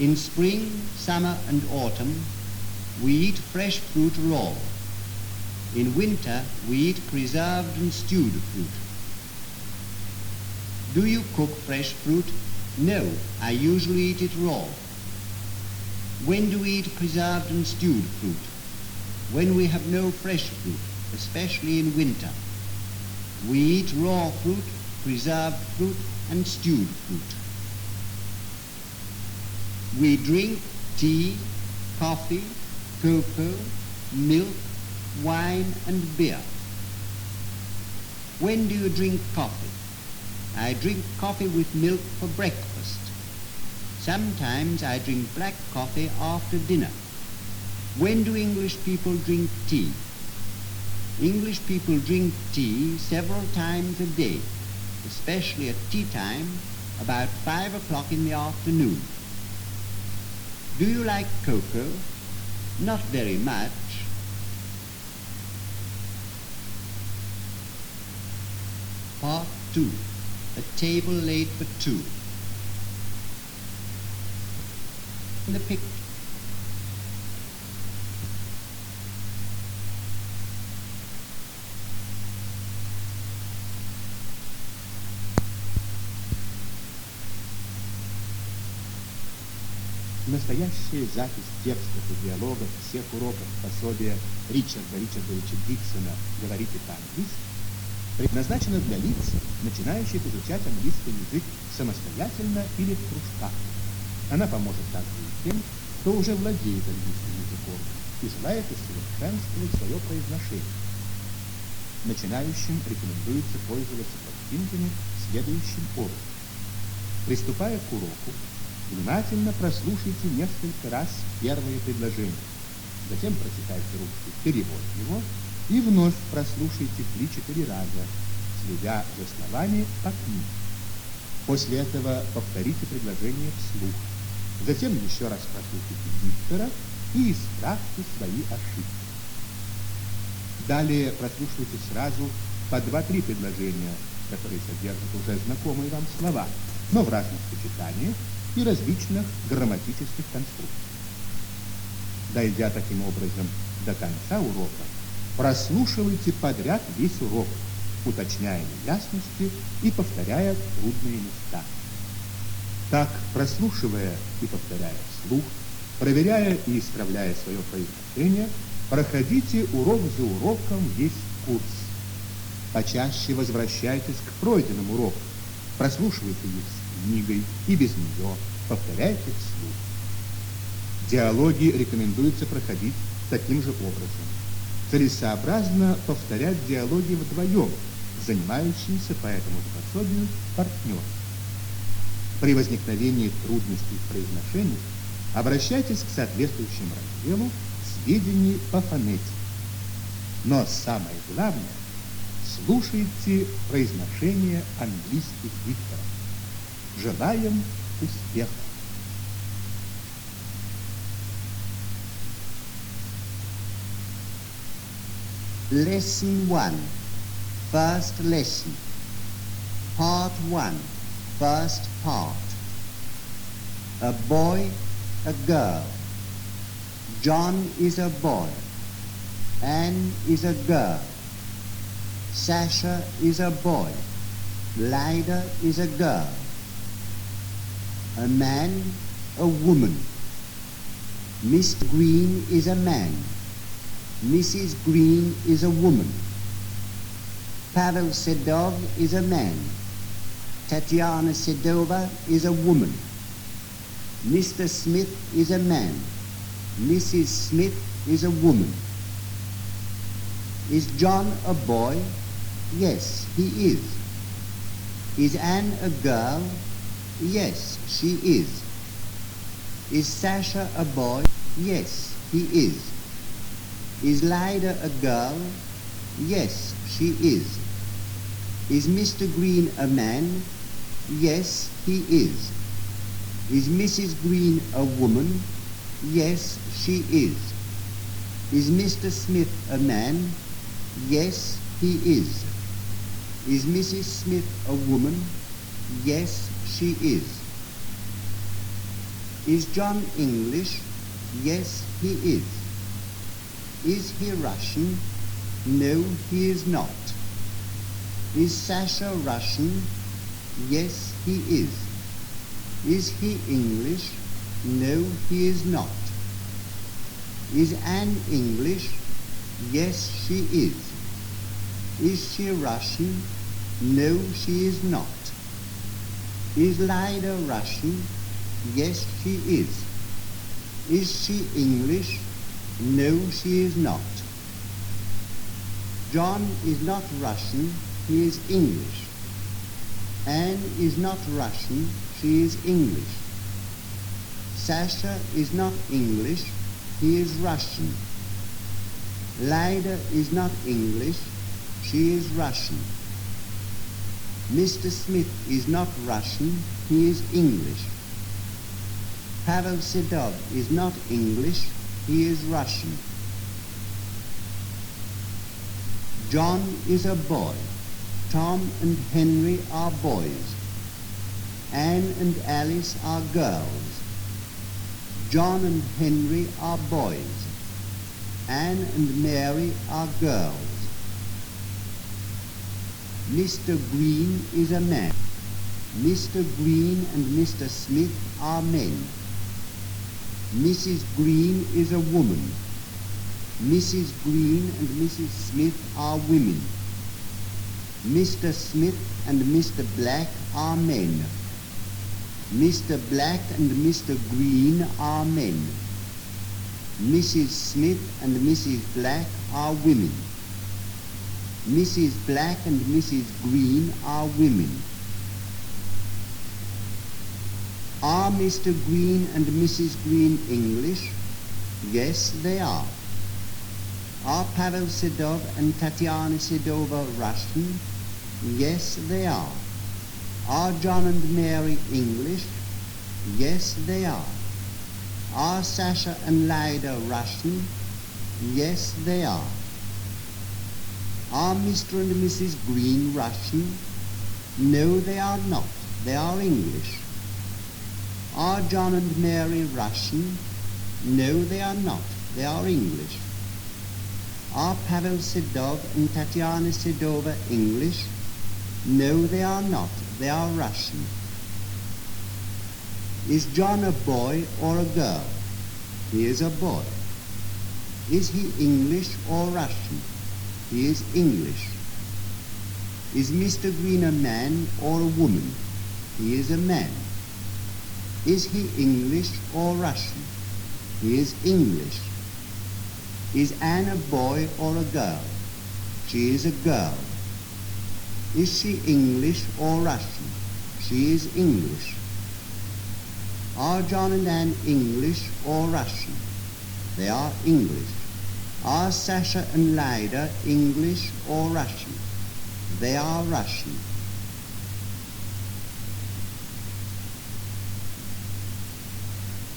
In spring, summer and autumn, we eat fresh fruit raw. In winter, we eat preserved and stewed fruit. Do you cook fresh fruit? No, I usually eat it raw. When do we eat preserved and stewed fruit? When we have no fresh fruit, especially in winter. We eat raw fruit, preserved fruit, and stewed fruit. We drink tea, coffee, cocoa, milk, wine, and beer. When do you drink coffee? I drink coffee with milk for breakfast. Sometimes I drink black coffee after dinner. When do English people drink tea? English people drink tea several times a day, especially at tea time, about 5 o'clock in the afternoon. Do you like cocoa? Not very much. Part 2. A table laid for two. The picture. Настоящая запись текстов и диалогов всех уроков пособия Ричарда Ричардовича Диксона «Говорите по-английски» предназначена для лиц, начинающих изучать английский язык самостоятельно или в кружках. Она поможет также и тем, кто уже владеет английским языком и желает усовершенствовать свое произношение. Начинающим рекомендуется пользоваться картинками следующим образом. Приступая к уроку, внимательно прослушайте несколько раз первое предложение, затем прочитайте русский перевод его и вновь прослушайте 3-4 раза, следя за словами по книге. После этого повторите предложение вслух, затем еще раз прослушайте диктора и исправьте свои ошибки. Далее прослушайте сразу по 2-3 предложения, которые содержат уже знакомые вам слова, но в разных сочетаниях и различных грамматических конструкций. Дойдя таким образом до конца урока, прослушивайте подряд весь урок, уточняя неясности и повторяя трудные места. Так, прослушивая и повторяя вслух, проверяя и исправляя свое произношение, проходите урок за уроком весь курс. Почаще возвращайтесь к пройденным урокам, прослушивайте их с книгой и без нее, повторяйте вслух. Диалоги рекомендуется проходить таким же образом. Целесообразно повторять диалоги вдвоем, занимающимся по этому же пособию партнером. При возникновении трудностей в произношении обращайтесь к соответствующему разделу сведений по фонетике. Но самое главное, слушайте произношение английских дикторов. Желаем успеха! Lesson 1, first lesson. Part 1, first part. A boy, a girl. John is a boy. Anne is a girl. Sasha is a boy. Lyda is a girl. A man, a woman. Mr. Green is a man. Mrs. Green is a woman. Pavel Sedov is a man. Tatiana Sedova is a woman. Mr. Smith is a man. Mrs. Smith is a woman. Is John a boy? Yes, he is. Is Anne a girl? Yes, she is. Is Sasha a boy? Yes, he is. Is Lyda a girl? Yes, she is. Is Mr. Green a man? Yes, he is. Is Mrs. Green a woman? Yes, she is. Is Mr. Smith a man? Yes, he is. Is Mrs. Smith a woman? Yes, she is. Is John English? Yes, he is. Is he Russian? No, he is not. Is Sasha Russian? Yes, he is. Is he English? No, he is not. Is Anne English? Yes, she is. Is she Russian? No, she is not. Is Lyda Russian? Yes, she is. Is she English? No, she is not. John is not Russian, he is English. Anne is not Russian, she is English. Sasha is not English, he is Russian. Lyda is not English, she is Russian. Mr. Smith is not Russian, he is English. Pavel Sedov is not English, he is Russian. John is a boy. Tom and Henry are boys. Anne and Alice are girls. John and Henry are boys. Anne and Mary are girls. Mr. Green is a man. Mr. Green and Mr. Smith are men. Mrs. Green is a woman. Mrs. Green and Mrs. Smith are women. Mr. Smith and Mr. Black are men. Mr. Black and Mr. Green are men. Mrs. Smith and Mrs. Black are women. Mrs. Black and Mrs. Green are women. Are Mr. Green and Mrs. Green English? Yes, they are. Are Pavel Sedov and Tatiana Sedova Russian? Yes, they are. Are John and Mary English? Yes, they are. Are Sasha and Lyda Russian? Yes, they are. Are Mr. and Mrs. Green Russian? No, they are not. They are English. Are John and Mary Russian? No, they are not. They are English. Are Pavel Sedov and Tatiana Sedova English? No, they are not. They are Russian. Is John a boy or a girl? He is a boy. Is he English or Russian? He is English. Is Mr. Green a man or a woman? He is a man. Is he English or Russian? He is English. Is Anne a boy or a girl? She is a girl. Is she English or Russian? She is English. Are John and Anne English or Russian? They are English. Are Sasha and Lyda English or Russian? They are Russian.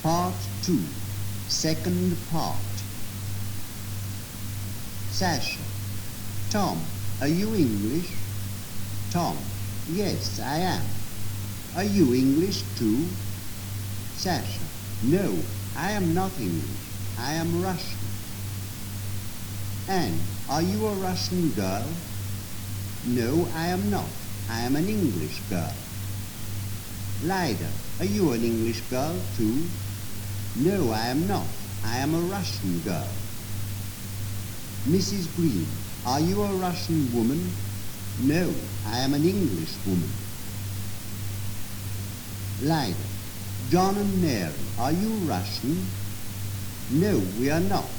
Part 2, second part. Sasha. Tom, are you English? Tom. Yes, I am. Are you English too? Sasha. No, I am not English. I am Russian. Anne, are you a Russian girl? No, I am not. I am an English girl. Lyda, are you an English girl too? No, I am not. I am a Russian girl. Mrs. Green, are you a Russian woman? No, I am an English woman. Lyda, John and Mary, are you Russian? No, we are not.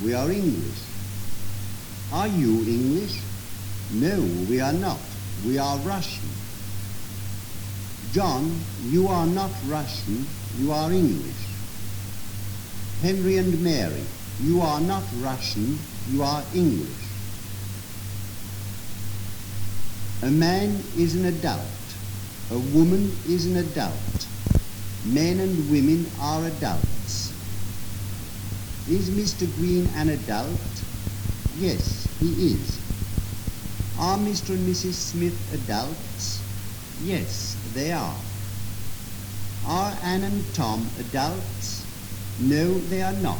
We are English. Are you English? No, we are not. We are Russian. John, you are not Russian. You are English. Henry and Mary, you are not Russian. You are English. A man is an adult. A woman is an adult. Men and women are adults. Is Mr. Green an adult? Yes, he is. Are Mr. and Mrs. Smith adults? Yes, they are. Are Anne and Tom adults? No, they are not.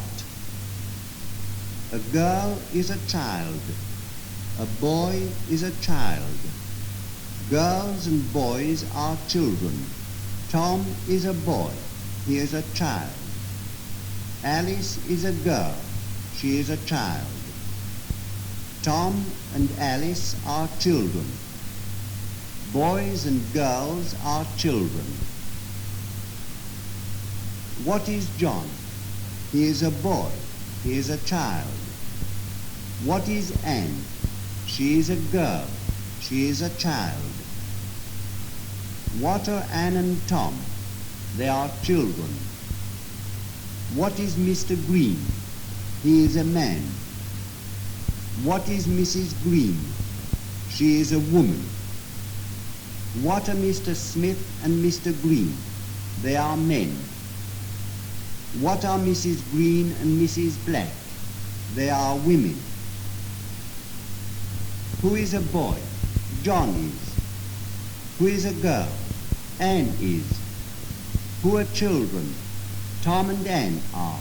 A girl is a child. A boy is a child. Girls and boys are children. Tom is a boy. He is a child. Alice is a girl. She is a child. Tom and Alice are children. Boys and girls are children. What is John? He is a boy. He is a child. What is Anne? She is a girl. She is a child. What are Anne and Tom? They are children. What is Mr. Green? He is a man. What is Mrs. Green? She is a woman. What are Mr. Smith and Mr. Green? They are men. What are Mrs. Green and Mrs. Black? They are women. Who is a boy? John is. Who is a girl? Anne is. Who are children? Tom and Anne are.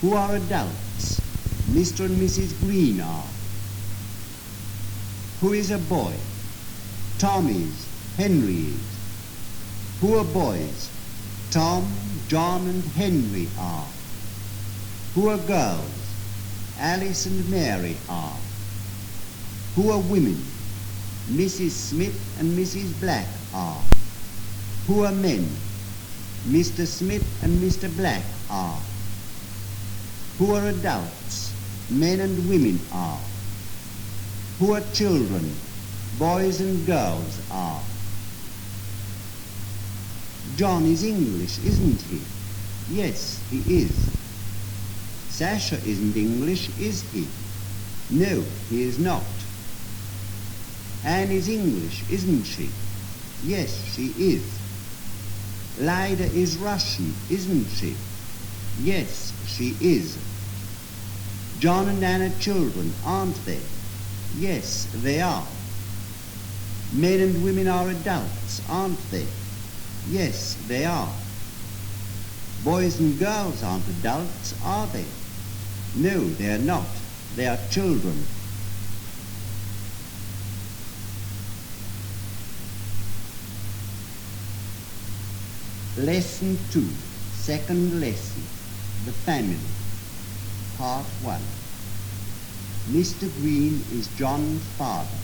Who are adults? Mr. and Mrs. Green are. Who is a boy? Tom is. Henry is. Who are boys? Tom, John and Henry are. Who are girls? Alice and Mary are. Who are women? Mrs. Smith and Mrs. Black are. Who are men? Mr. Smith and Mr. Black are. Who are adults? Men and women are. Who are children? Boys and girls are. John is English, isn't he? Yes, he is. Sasha isn't English, is he? No, he is not. Anne is English, isn't she? Yes, she is. Lyda is Russian, isn't she? Yes, she is. John and Anne are children, aren't they? Yes, they are. Men and women are adults, aren't they? Yes, they are. Boys and girls aren't adults, are they? No, they are not. They are children. Lesson 2, second lesson, the family, part 1. Mr. Green is John's father,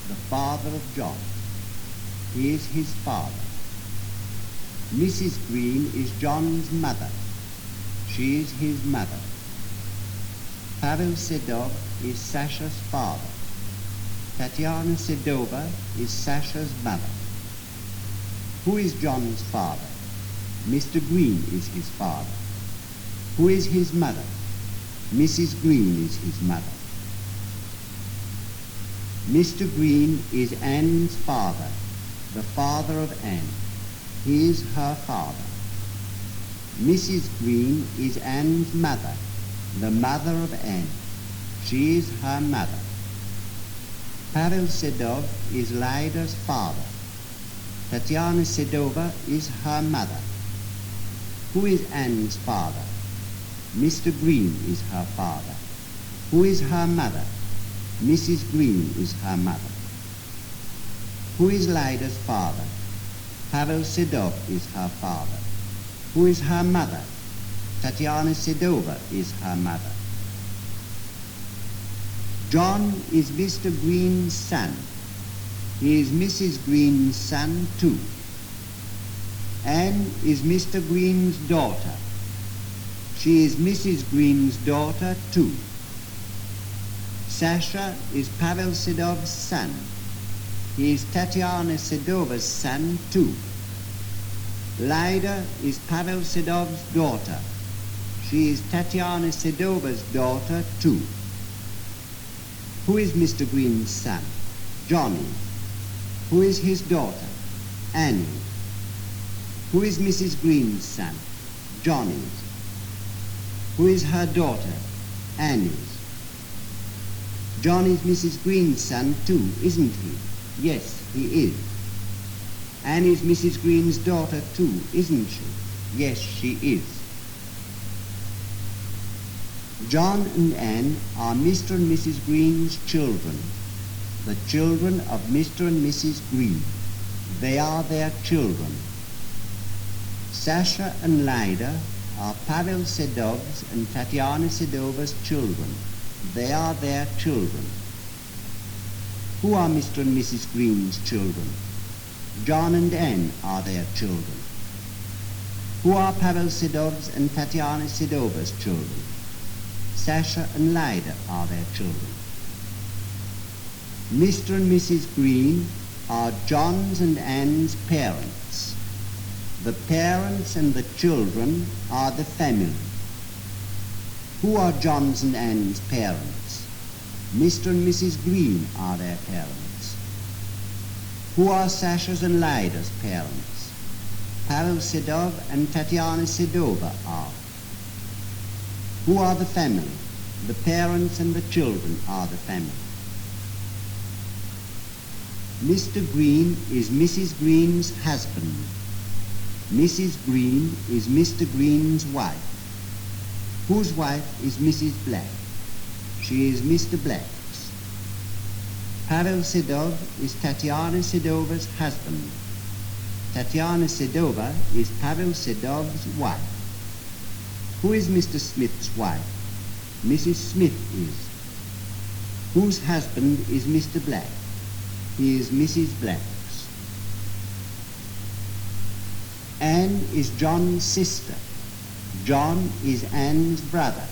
the father of John. He is his father. Mrs. Green is John's mother. She is his mother. Pavel Sedov is Sasha's father. Tatiana Sedova is Sasha's mother. Who is John's father? Mr. Green is his father. Who is his mother? Mrs. Green is his mother. Mr. Green is Anne's father, the father of Anne. He is her father. Mrs. Green is Anne's mother, the mother of Anne. She is her mother. Pavel Sedov is Lida's father. Tatiana Sedova is her mother. Who is Anne's father? Mr. Green is her father. Who is her mother? Mrs. Green is her mother. Who is Lida's father? Pavel Sedov is her father. Who is her mother? Tatiana Sedova is her mother. John is Mr. Green's son. He is Mrs. Green's son too. Anne is Mr. Green's daughter. She is Mrs. Green's daughter too. Sasha is Pavel Sedov's son. He is Tatiana Sedova's son too. Lida is Pavel Sedov's daughter. She is Tatiana Sedova's daughter too. Who is Mr. Green's son? Johnny. Who is his daughter? Annie. Who is Mrs. Green's son? Johnny's. Who is her daughter? Annie's. John is Mrs. Green's son too, isn't he? Yes, he is. Anne is Mrs. Green's daughter too, isn't she? Yes, she is. John and Anne are Mr. and Mrs. Green's children, the children of Mr. and Mrs. Green. They are their children. Sasha and Lida are Pavel Sedov's and Tatiana Sedova's children. They are their children. Who are Mr. and Mrs. Green's children? John and Anne are their children. Who are Pavel Sedov's and Tatiana Sedova's children? Sasha and Lida are their children. Mr. and Mrs. Green are John's and Anne's parents. The parents and the children are the family. Who are John's and Anne's parents? Mr. and Mrs. Green are their parents. Who are Sasha's and Lida's parents? Pavel Sedov and Tatiana Sedova are. Who are the family? The parents and the children are the family. Mr. Green is Mrs. Green's husband. Mrs. Green is Mr. Green's wife. Whose wife is Mrs. Black? She is Mr. Black's. Pavel Sedov is Tatiana Sedova's husband. Tatiana Sedova is Pavel Sedov's wife. Who is Mr. Smith's wife? Mrs. Smith is. Whose husband is Mr. Black? He is Mrs. Black's. Anne is John's sister. John is Anne's brother.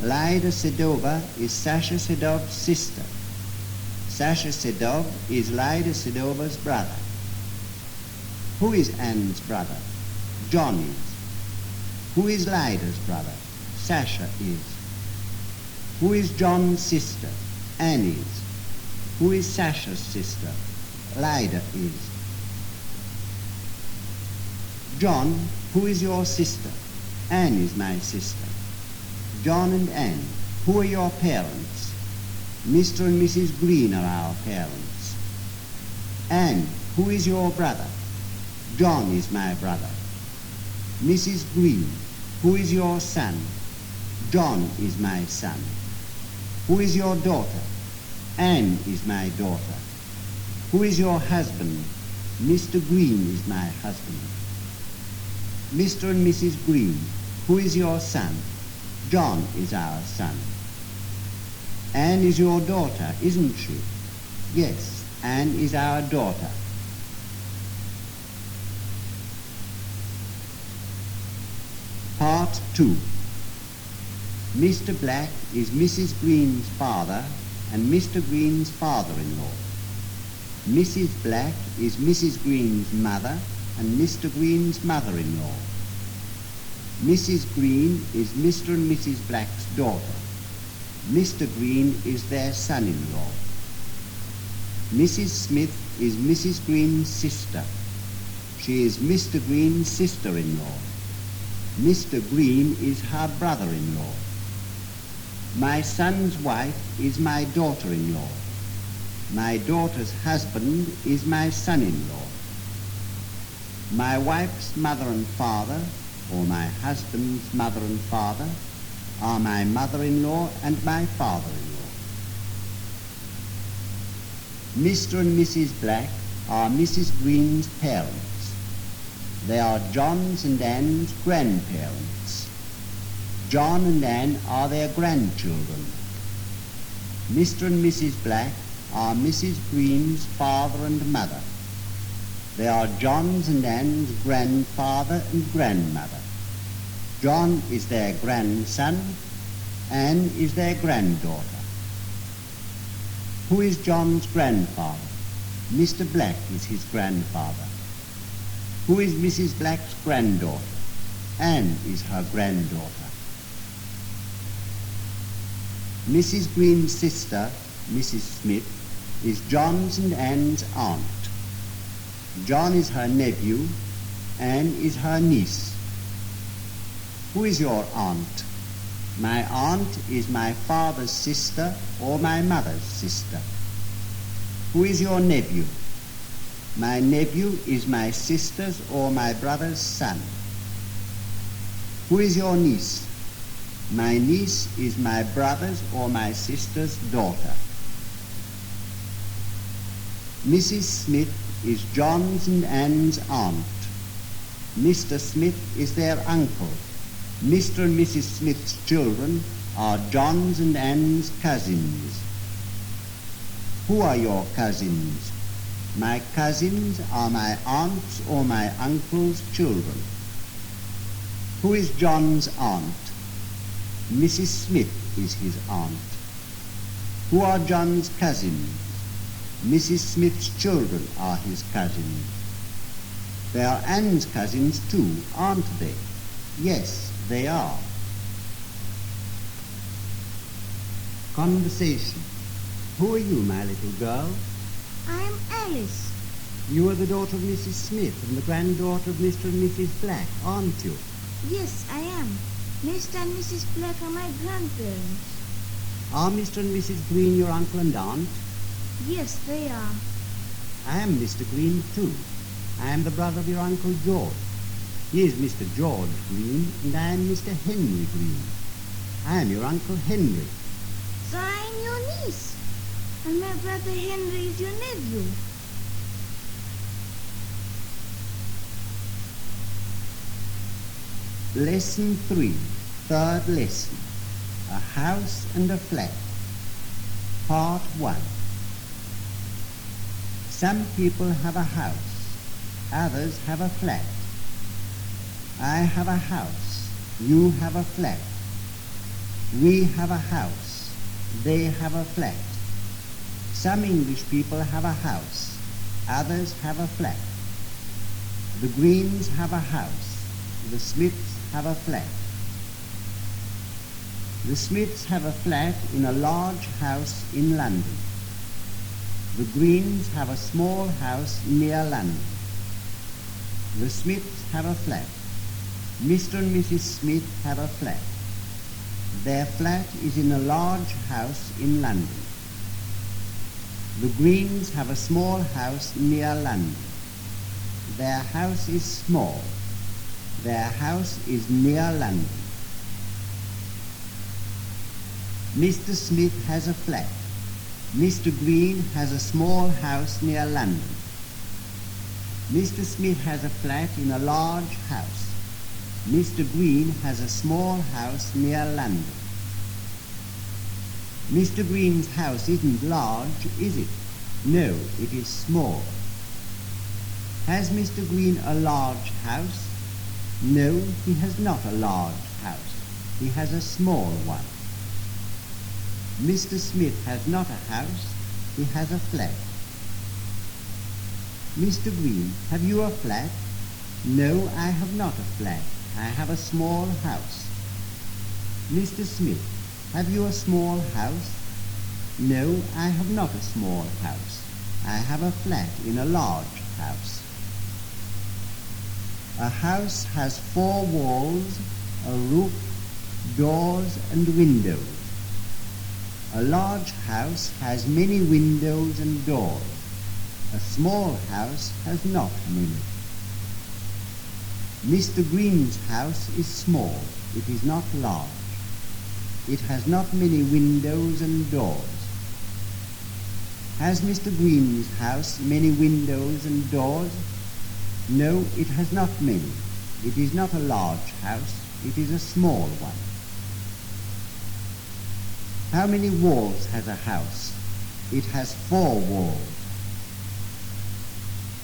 Lida Sedova is Sasha Sedov's sister. Sasha Sedov is Lida Sedova's brother. Who is Anne's brother? John is. Who is Lida's brother? Sasha is. Who is John's sister? Anne is. Who is Sasha's sister? Lida is. John, who is your sister? Anne is my sister. John and Anne, who are your parents? Mr. and Mrs. Green are our parents. Anne, who is your brother? John is my brother. Mrs. Green, who is your son? John is my son. Who is your daughter? Anne is my daughter. Who is your husband? Mr. Green is my husband. Mr. and Mrs. Green, who is your son? John is our son. Anne is your daughter, isn't she? Yes, Anne is our daughter. Part 2. Mr. Black is Mrs. Green's father and Mr. Green's father-in-law. Mrs. Black is Mrs. Green's mother and Mr. Green's mother-in-law. Mrs. Green is Mr. and Mrs. Black's daughter. Mr. Green is their son-in-law. Mrs. Smith is Mrs. Green's sister. She is Mr. Green's sister-in-law. Mr. Green is her brother-in-law. My son's wife is my daughter-in-law. My daughter's husband is my son-in-law. My wife's mother and father, or my husband's mother and father, are my mother-in-law and my father-in-law. Mr. and Mrs. Black are Mrs. Green's parents. They are John's and Anne's grandparents. John and Anne are their grandchildren. Mr. and Mrs. Black are Mrs. Green's father and mother. They are John's and Anne's grandfather and grandmother. John is their grandson, Anne is their granddaughter. Who is John's grandfather? Mr. Black is his grandfather. Who is Mrs. Black's granddaughter? Anne is her granddaughter. Mrs. Green's sister, Mrs. Smith, is John's and Anne's aunt. John is her nephew, Anne is her niece. Who is your aunt? My aunt is my father's sister or my mother's sister. Who is your nephew? My nephew is my sister's or my brother's son. Who is your niece? My niece is my brother's or my sister's daughter. Mrs. Smith is John's and Anne's aunt. Mr. Smith is their uncle. Mr. and Mrs. Smith's children are John's and Anne's cousins. Who are your cousins? My cousins are my aunt's or my uncle's children. Who is John's aunt? Mrs. Smith is his aunt. Who are John's cousins? Mrs. Smith's children are his cousins. They are Anne's cousins too, aren't they? Yes, they are. Conversation. Who are you, my little girl? I am Alice. You are the daughter of Mrs. Smith and the granddaughter of Mr. and Mrs. Black, aren't you? Yes, I am. Mr. and Mrs. Black are my grandparents. Are Mr. and Mrs. Green your uncle and aunt? Yes, they are. I am Mr. Green too. I am the brother of your Uncle George. He is Mr. George Green, and I am Mr. Henry Green. I am your Uncle Henry. So I am your niece, and my brother Henry is your nephew. Lesson 3, third lesson. A house and a flat. Part 1. Some people have a house, others have a flat. I have a house, you have a flat. We have a house, they have a flat. Some English people have a house, others have a flat. The Greens have a house, the Smiths have a flat. The Smiths have a flat in a large house in London. The Greens have a small house near London. The Smiths have a flat. Mr. and Mrs. Smith have a flat. Their flat is in a large house in London. The Greens have a small house near London. Their house is small. Their house is near London. Mr. Smith has a flat. Mr. Green has a small house near London. Mr. Smith has a flat in a large house. Mr. Green has a small house near London. Mr. Green's house isn't large, is it? No, it is small. Has Mr. Green a large house? No, he has not a large house. He has a small one. Mr. Smith has not a house, he has a flat. Mr. Green, have you a flat? No, I have not a flat. I have a small house. Mr. Smith, have you a small house? No, I have not a small house. I have a flat in a large house. A house has 4 walls, a roof, doors and windows. A large house has many windows and doors. A small house has not many. Mr. Green's house is small. It is not large. It has not many windows and doors. Has Mr. Green's house many windows and doors? No, it has not many. It is not a large house. It is a small one. How many walls has a house? It has 4 walls.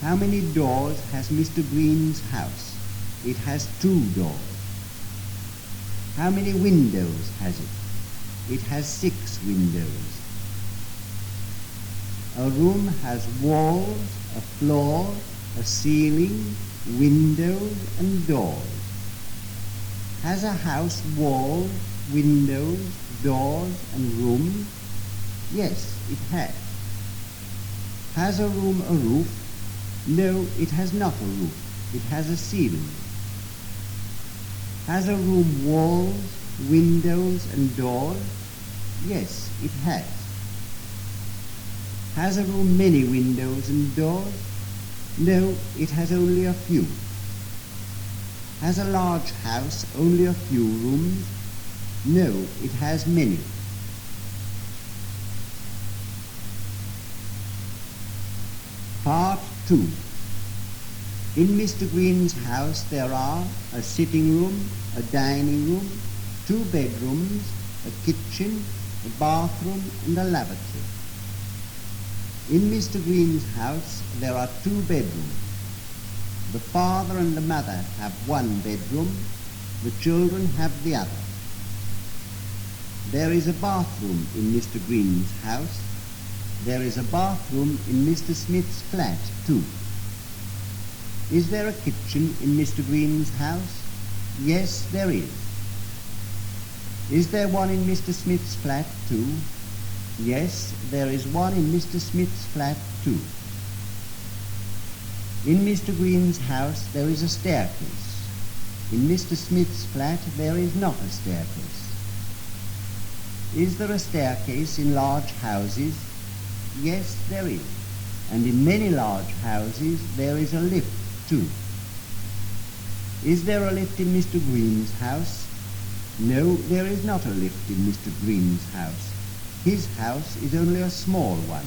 How many doors has Mr. Green's house? It has 2 doors. How many windows has it? It has 6 windows. A room has walls, a floor, a ceiling, windows and doors. Has a house walls, windows, doors and rooms? Yes, it has. Has a room a roof? No, it has not a roof. It has a ceiling. Has a room walls, windows and doors? Yes, it has. Has a room many windows and doors? No, it has only a few. Has a large house only a few rooms? No, it has many. Part 2. In Mr. Green's house there are a sitting room, a dining room, 2 bedrooms, a kitchen, a bathroom and a lavatory. In Mr. Green's house there are 2 bedrooms. The father and the mother have 1 bedroom, the children have the other. There is a bathroom in Mr. Green's house. There is a bathroom in Mr. Smith's flat too. Is there a kitchen in Mr. Green's house? Yes, there is. Is there one in Mr. Smith's flat too? Yes, there is one in Mr. Smith's flat too. In Mr. Green's house there is a staircase. In Mr. Smith's flat there is not a staircase. Is there a staircase in large houses? Yes, there is. And in many large houses there is a lift too. Is there a lift in Mr. Green's house? No, there is not a lift in Mr. Green's house. His house is only a small one.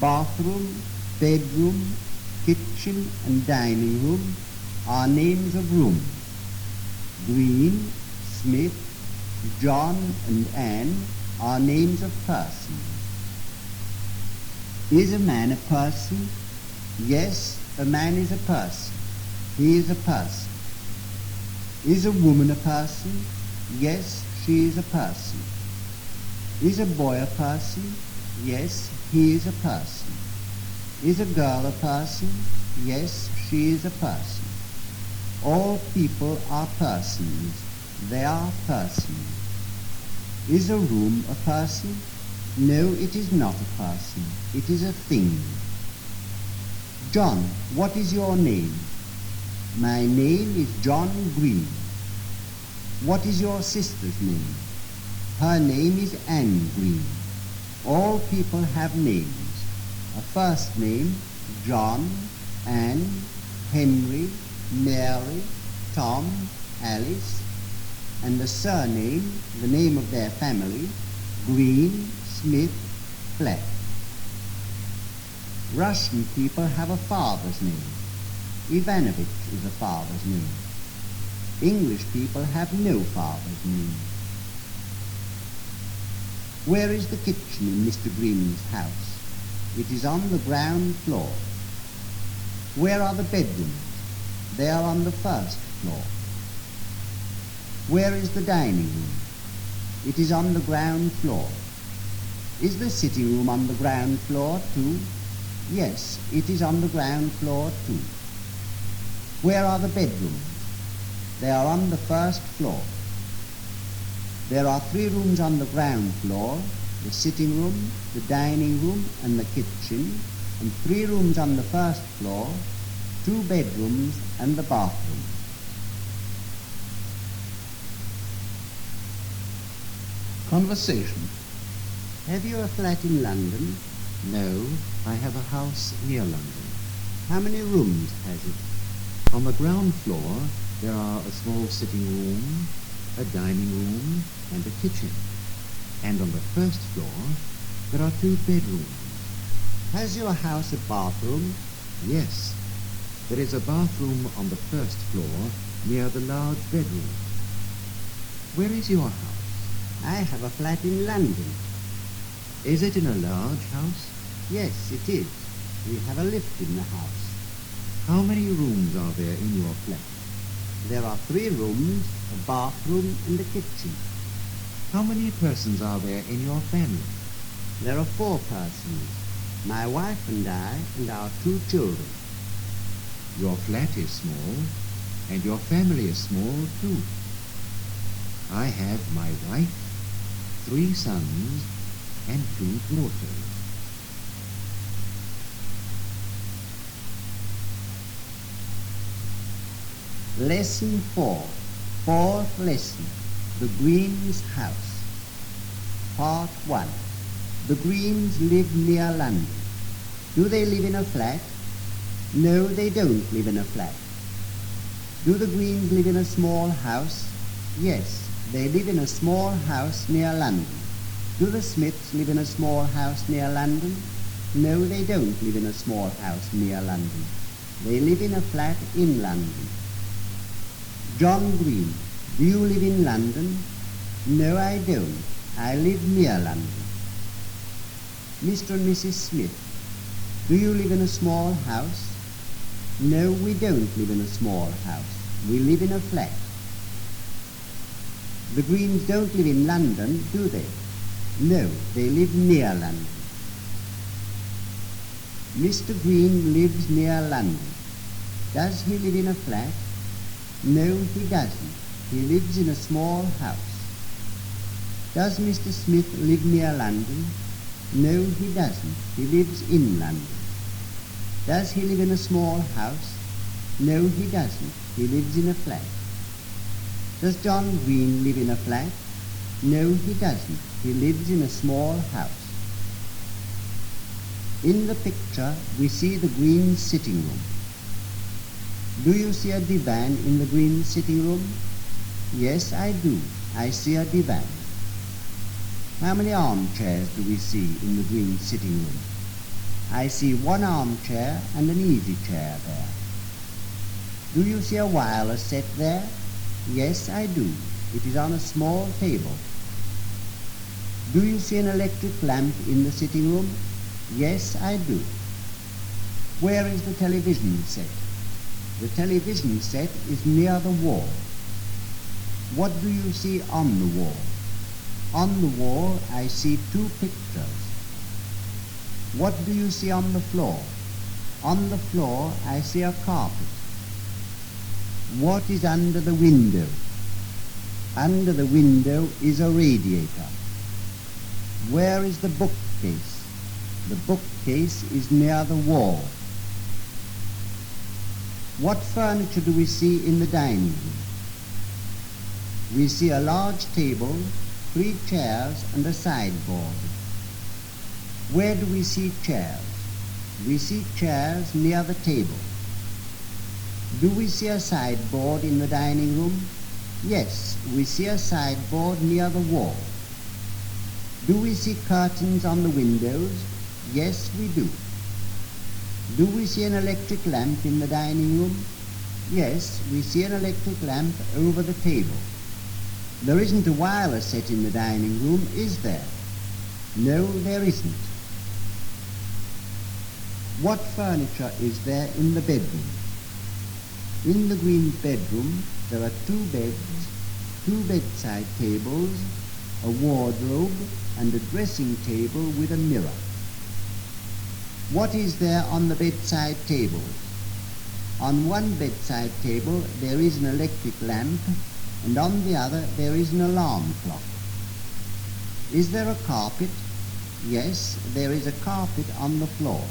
Bathroom, bedroom, kitchen and dining room are names of rooms. Green, Smith, John and Anne are names of persons. Is a man a person? Yes, a man is a person. He is a person. Is a woman a person? Yes, she is a person. Is a boy a person? Yes, he is a person. Is a girl a person? Yes, she is a person. All people are persons. They are persons. Is a room a person? No, it is not a person. It is a thing. John, what is your name? My name is John Green. What is your sister's name? Her name is Anne Green. All people have names. A first name, John, Anne, Henry, Mary, Tom, Alice, and the surname, the name of their family, Green, Smith, Flat. Russian people have a father's name. Ivanovich is a father's name. English people have no father's name. Where is the kitchen in Mr. Green's house? It is on the ground floor. Where are the bedrooms? They are on the first floor. Where is the dining room? It is on the ground floor. Is the sitting room on the ground floor too? Yes, it is on the ground floor too. Where are the bedrooms? They are on the first floor. There are 3 rooms on the ground floor, the sitting room, the dining room and the kitchen, and 3 rooms on the first floor, 2 bedrooms and the bathroom. Conversation. Have you a flat in London? No, I have a house near London. How many rooms has it? On the ground floor, there are a small sitting room, a dining room, and a kitchen. And on the first floor, there are 2 bedrooms. Has your house a bathroom? Yes, there is a bathroom on the first floor near the large bedroom. Where is your house? I have a flat in London. Is it in a large house? Yes, it is. We have a lift in the house. How many rooms are there in your flat? There are 3 rooms, a bathroom and a kitchen. How many persons are there in your family? There are 4 persons, my wife and I and our 2 children. Your flat is small, and your family is small too. I have my wife, 3 sons, and 2 daughters. Lesson 4, 4th lesson, The Greens' House. Part 1. The Greens live near London. Do they live in a flat? No, they don't live in a flat. Do the Greens live in a small house? Yes, they live in a small house near London. Do the Smiths live in a small house near London? No, they don't live in a small house near London. They live in a flat in London. John Green, do you live in London? No, I don't. I live near London. Mr. and Mrs. Smith, do you live in a small house? No, we don't live in a small house. We live in a flat. The Greens don't live in London, do they? No, they live near London. Mr. Green lives near London. Does he live in a flat? No, he doesn't. He lives in a small house. Does Mr. Smith live near London? No, he doesn't. He lives in London. Does he live in a small house? No, he doesn't. He lives in a flat. Does John Green live in a flat? No, he doesn't. He lives in a small house. In the picture, we see the Greens' sitting room. Do you see a divan in the Greens' sitting room? Yes, I do. I see a divan. How many armchairs do we see in the Greens' sitting room? I see 1 armchair and an easy chair there. Do you see a wireless set there? Yes, I do. It is on a small table. Do you see an electric lamp in the sitting room? Yes, I do. Where is the television set? The television set is near the wall. What do you see on the wall? On the wall, I see 2 pictures. What do you see on the floor? On the floor, I see a carpet. What is under the window? Under the window is a radiator. Where is the bookcase? The bookcase is near the wall. What furniture do we see in the dining room? We see a large table, 3 chairs, and a sideboard. Where do we see chairs? We see chairs near the table. Do we see a sideboard in the dining room? Yes, we see a sideboard near the wall. Do we see curtains on the windows? Yes, we do. Do we see an electric lamp in the dining room? Yes, we see an electric lamp over the table. There isn't a wireless set in the dining room, is there? No, there isn't. What furniture is there in the bedroom? In the Greens' bedroom, there are 2 beds, 2 bedside tables, a wardrobe, and a dressing table with a mirror. What is there on the bedside table? On one bedside table there is an electric lamp, and on the other there is an alarm clock. Is there a carpet? Yes, there is a carpet on the floor.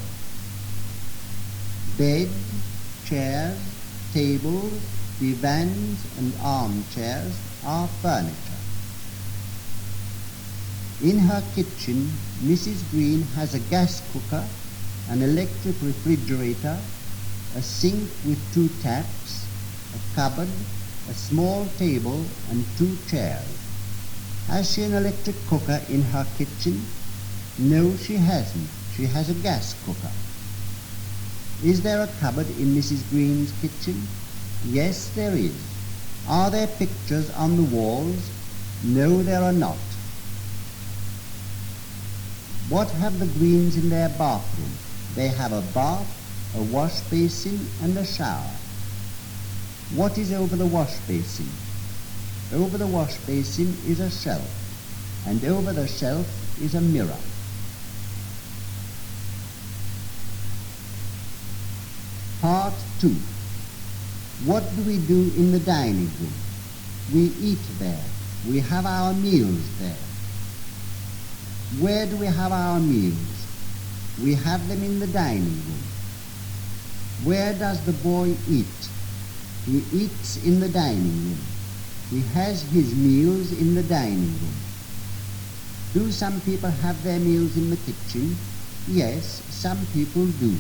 Bed, chairs, tables, divans, and armchairs are furniture. In her kitchen, Mrs. Green has a gas cooker, an electric refrigerator, a sink with 2 taps, a cupboard, a small table, and 2 chairs. Has she an electric cooker in her kitchen? No, she hasn't. She has a gas cooker. Is there a cupboard in Mrs. Green's kitchen? Yes, there is. Are there pictures on the walls? No, there are not. What have the Greens in their bathroom? They have a bath, a wash basin, and a shower. What is over the wash basin? Over the wash basin is a shelf, and over the shelf is a mirror. Part 2. What do we do in the dining room? We eat there. We have our meals there. Where do we have our meals? We have them in the dining room. Where does the boy eat? He eats in the dining room. He has his meals in the dining room. Do some people have their meals in the kitchen? Yes, some people do.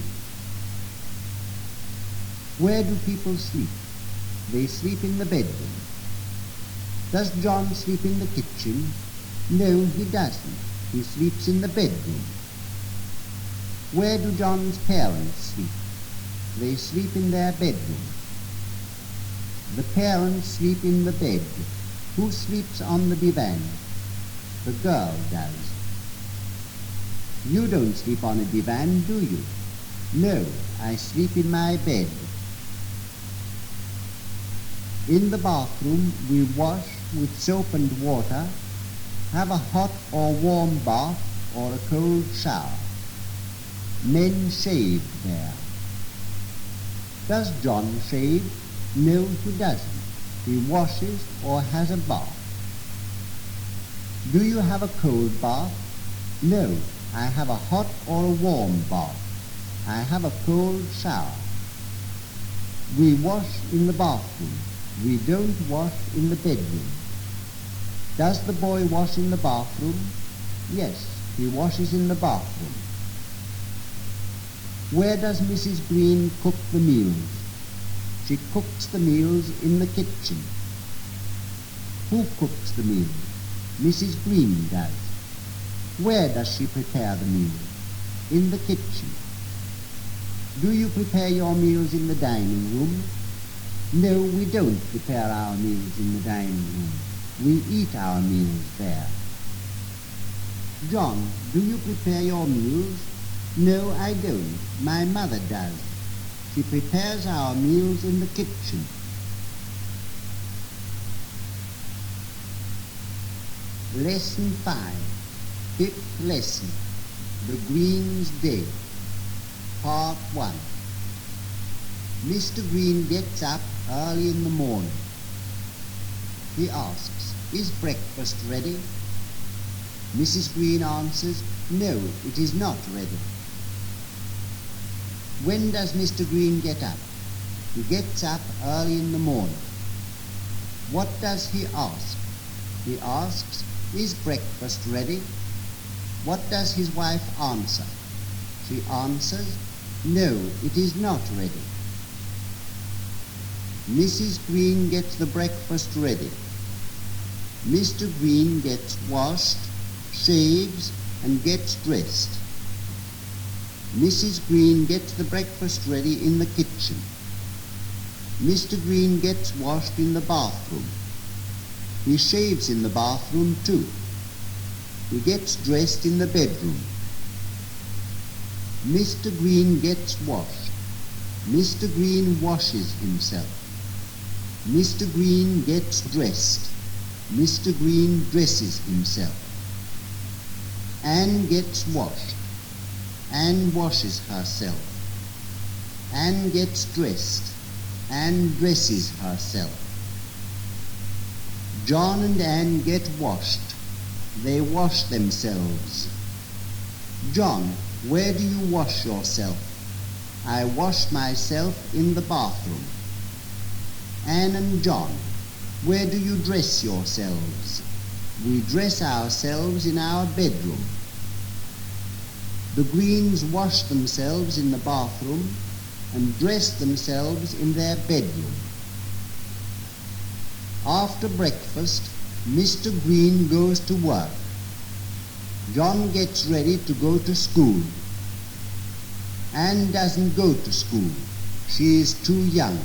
Where do people sleep? They sleep in the bedroom. Does John sleep in the kitchen? No, he doesn't. He sleeps in the bedroom. Where do John's parents sleep? They sleep in their bedroom. The parents sleep in the bed. Who sleeps on the divan? The girl does. You don't sleep on a divan, do you? No, I sleep in my bed. In the bathroom, we wash with soap and water, have a hot or warm bath or a cold shower. Men shave there. Does John shave? No, he doesn't. He washes or has a bath. Do you have a cold bath? No, I have a hot or a warm bath. I have a cold shower. We wash in the bathroom. We don't wash in the bedroom. Does the boy wash in the bathroom? Yes, he washes in the bathroom. Where does Mrs. Green cook the meals? She cooks the meals in the kitchen. Who cooks the meals? Mrs. Green does. Where does she prepare the meals? In the kitchen. Do you prepare your meals in the dining room? No, we don't prepare our meals in the dining room. We eat our meals there. John, do you prepare your meals? No, I don't. My mother does. She prepares our meals in the kitchen. Lesson 5, 5th lesson, The Green's Day, Part 1. Mr. Green gets up early in the morning. He asks, "Is breakfast ready?" Mrs. Green answers, "No, it is not ready." When does Mr. Green get up? He gets up early in the morning. What does he ask? He asks, "Is breakfast ready?" What does his wife answer? She answers, "No, it is not ready." Mrs. Green gets the breakfast ready. Mr. Green gets washed, shaves, and gets dressed. Mrs. Green gets the breakfast ready in the kitchen. Mr. Green gets washed in the bathroom. He shaves in the bathroom too. He gets dressed in the bedroom. Mr. Green gets washed. Mr. Green washes himself. Mr. Green gets dressed. Mr. Green dresses himself. Anne gets washed. Anne washes herself. Anne gets dressed. Anne dresses herself. John and Anne get washed. They wash themselves. John, where do you wash yourself? I wash myself in the bathroom. Anne and John, where do you dress yourselves? We dress ourselves in our bedroom. The Greens wash themselves in the bathroom and dress themselves in their bedroom. After breakfast, Mr. Green goes to work. John gets ready to go to school. Anne doesn't go to school. She is too young.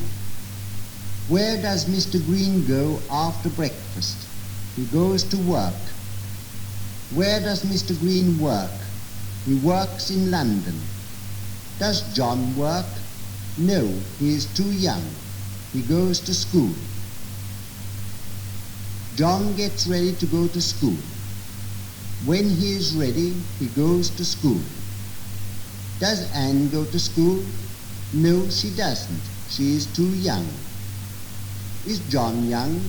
Where does Mr. Green go after breakfast? He goes to work. Where does Mr. Green work? He works in London. Does John work? No, he is too young. He goes to school. John gets ready to go to school. When he is ready, he goes to school. Does Anne go to school? No, she doesn't. She is too young. Is John young?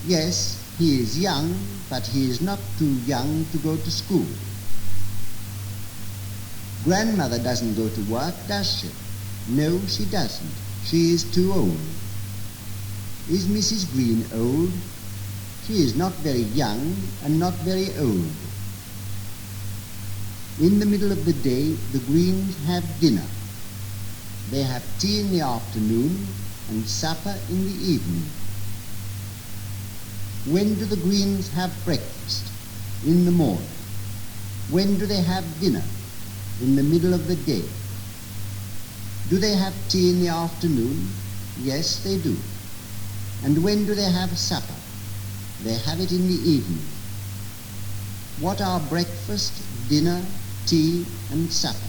Yes, he is young, but he is not too young to go to school. Grandmother doesn't go to work, does she? No, she doesn't. She is too old. Is Mrs. Green old? She is not very young and not very old. In the middle of the day, the Greens have dinner. They have tea in the afternoon and supper in the evening. When do the Greens have breakfast? In the morning. When do they have dinner? In the middle of the day. Do they have tea in the afternoon? Yes, they do. And when do they have supper? They have it in the evening. What are breakfast, dinner, tea, and supper?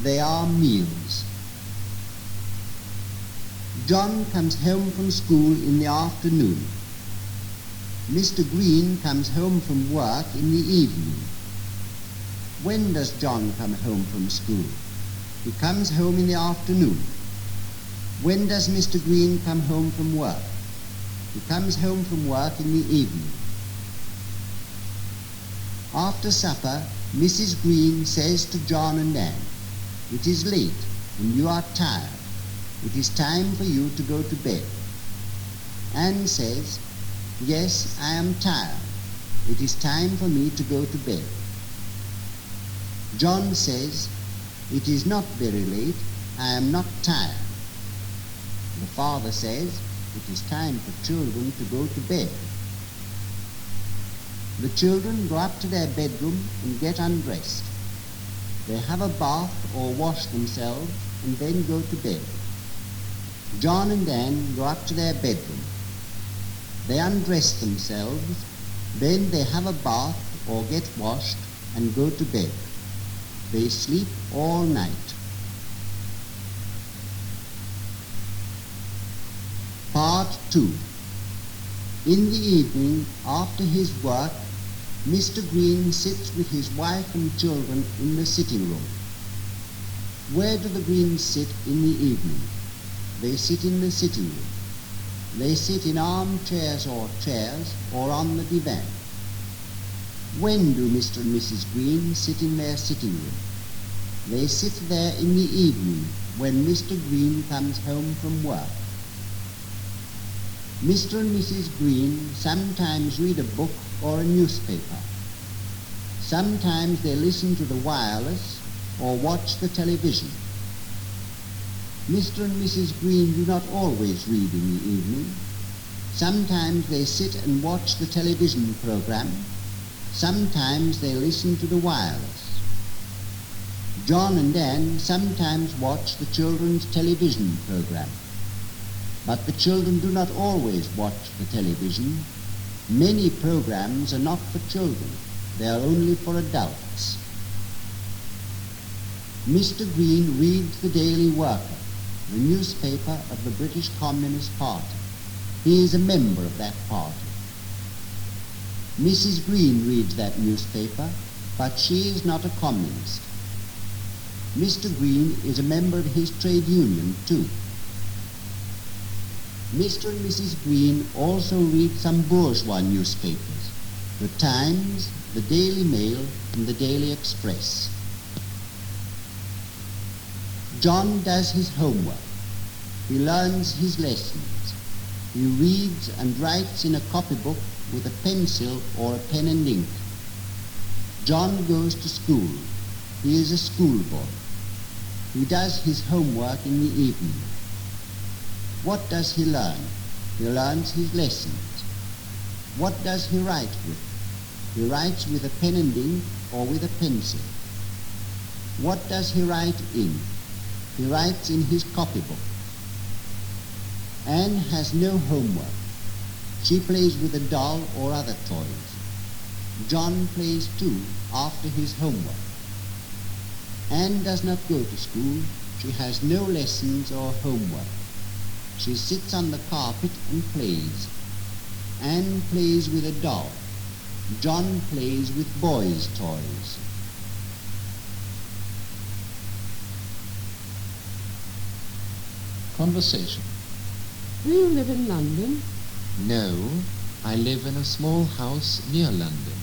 They are meals. John comes home from school in the afternoon. Mr. Green comes home from work in the evening. When does John come home from school? He comes home in the afternoon. When does Mr. Green come home from work? He comes home from work in the evening. After supper, Mrs. Green says to John and Anne, "It is late and you are tired. It is time for you to go to bed." Anne says, "Yes, I am tired. It is time for me to go to bed." John says, "It is not very late. I am not tired." The father says, "It is time for children to go to bed." The children go up to their bedroom and get undressed. They have a bath or wash themselves and then go to bed. John and Anne go up to their bedroom. They undress themselves, then they have a bath or get washed and go to bed. They sleep all night. Part 2. In the evening, after his work, Mr. Green sits with his wife and children in the sitting room. Where do the Greens sit in the evening? They sit in the sitting room. They sit in armchairs or chairs or on the divan. When do Mr. and Mrs. Green sit in their sitting room? They sit there in the evening when Mr. Green comes home from work. Mr. and Mrs. Green sometimes read a book or a newspaper. Sometimes they listen to the wireless or watch the television. Mr. and Mrs. Green do not always read in the evening. Sometimes they sit and watch the television program. Sometimes they listen to the wireless. John and Anne sometimes watch the children's television program. But the children do not always watch the television. Many programs are not for children. They are only for adults. Mr. Green reads the Daily Worker, the newspaper of the British Communist Party. He is a member of that party. Mrs. Green reads that newspaper, but she is not a communist. Mr. Green is a member of his trade union, too. Mr. and Mrs. Green also read some bourgeois newspapers, the Times, the Daily Mail, and the Daily Express. John does his homework. He learns his lessons. He reads and writes in a copybook with a pencil or a pen and ink. John goes to school. He is a schoolboy. He does his homework in the evening. What does he learn? He learns his lessons. What does he write with? He writes with a pen and ink or with a pencil. What does he write in? He writes in his copybook. Anne has no homework. She plays with a doll or other toys. John plays too after his homework. Anne does not go to school. She has no lessons or homework. She sits on the carpet and plays. Anne plays with a doll. John plays with boys' toys. Conversation. Do you live in London? No, I live in a small house near London.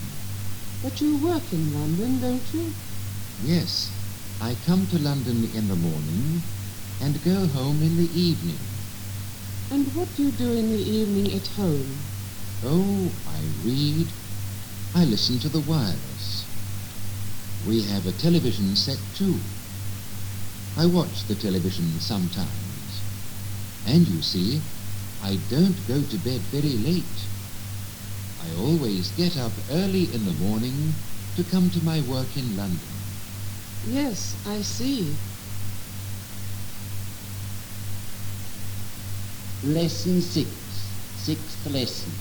But you work in London, don't you? Yes, I come to London in the morning and go home in the evening. And what do you do in the evening at home? Oh, I read. I listen to the wireless. We have a television set too. I watch the television sometimes. And you see, I don't go to bed very late. I always get up early in the morning to come to my work in London. Yes, I see. Lesson 6, sixth lesson.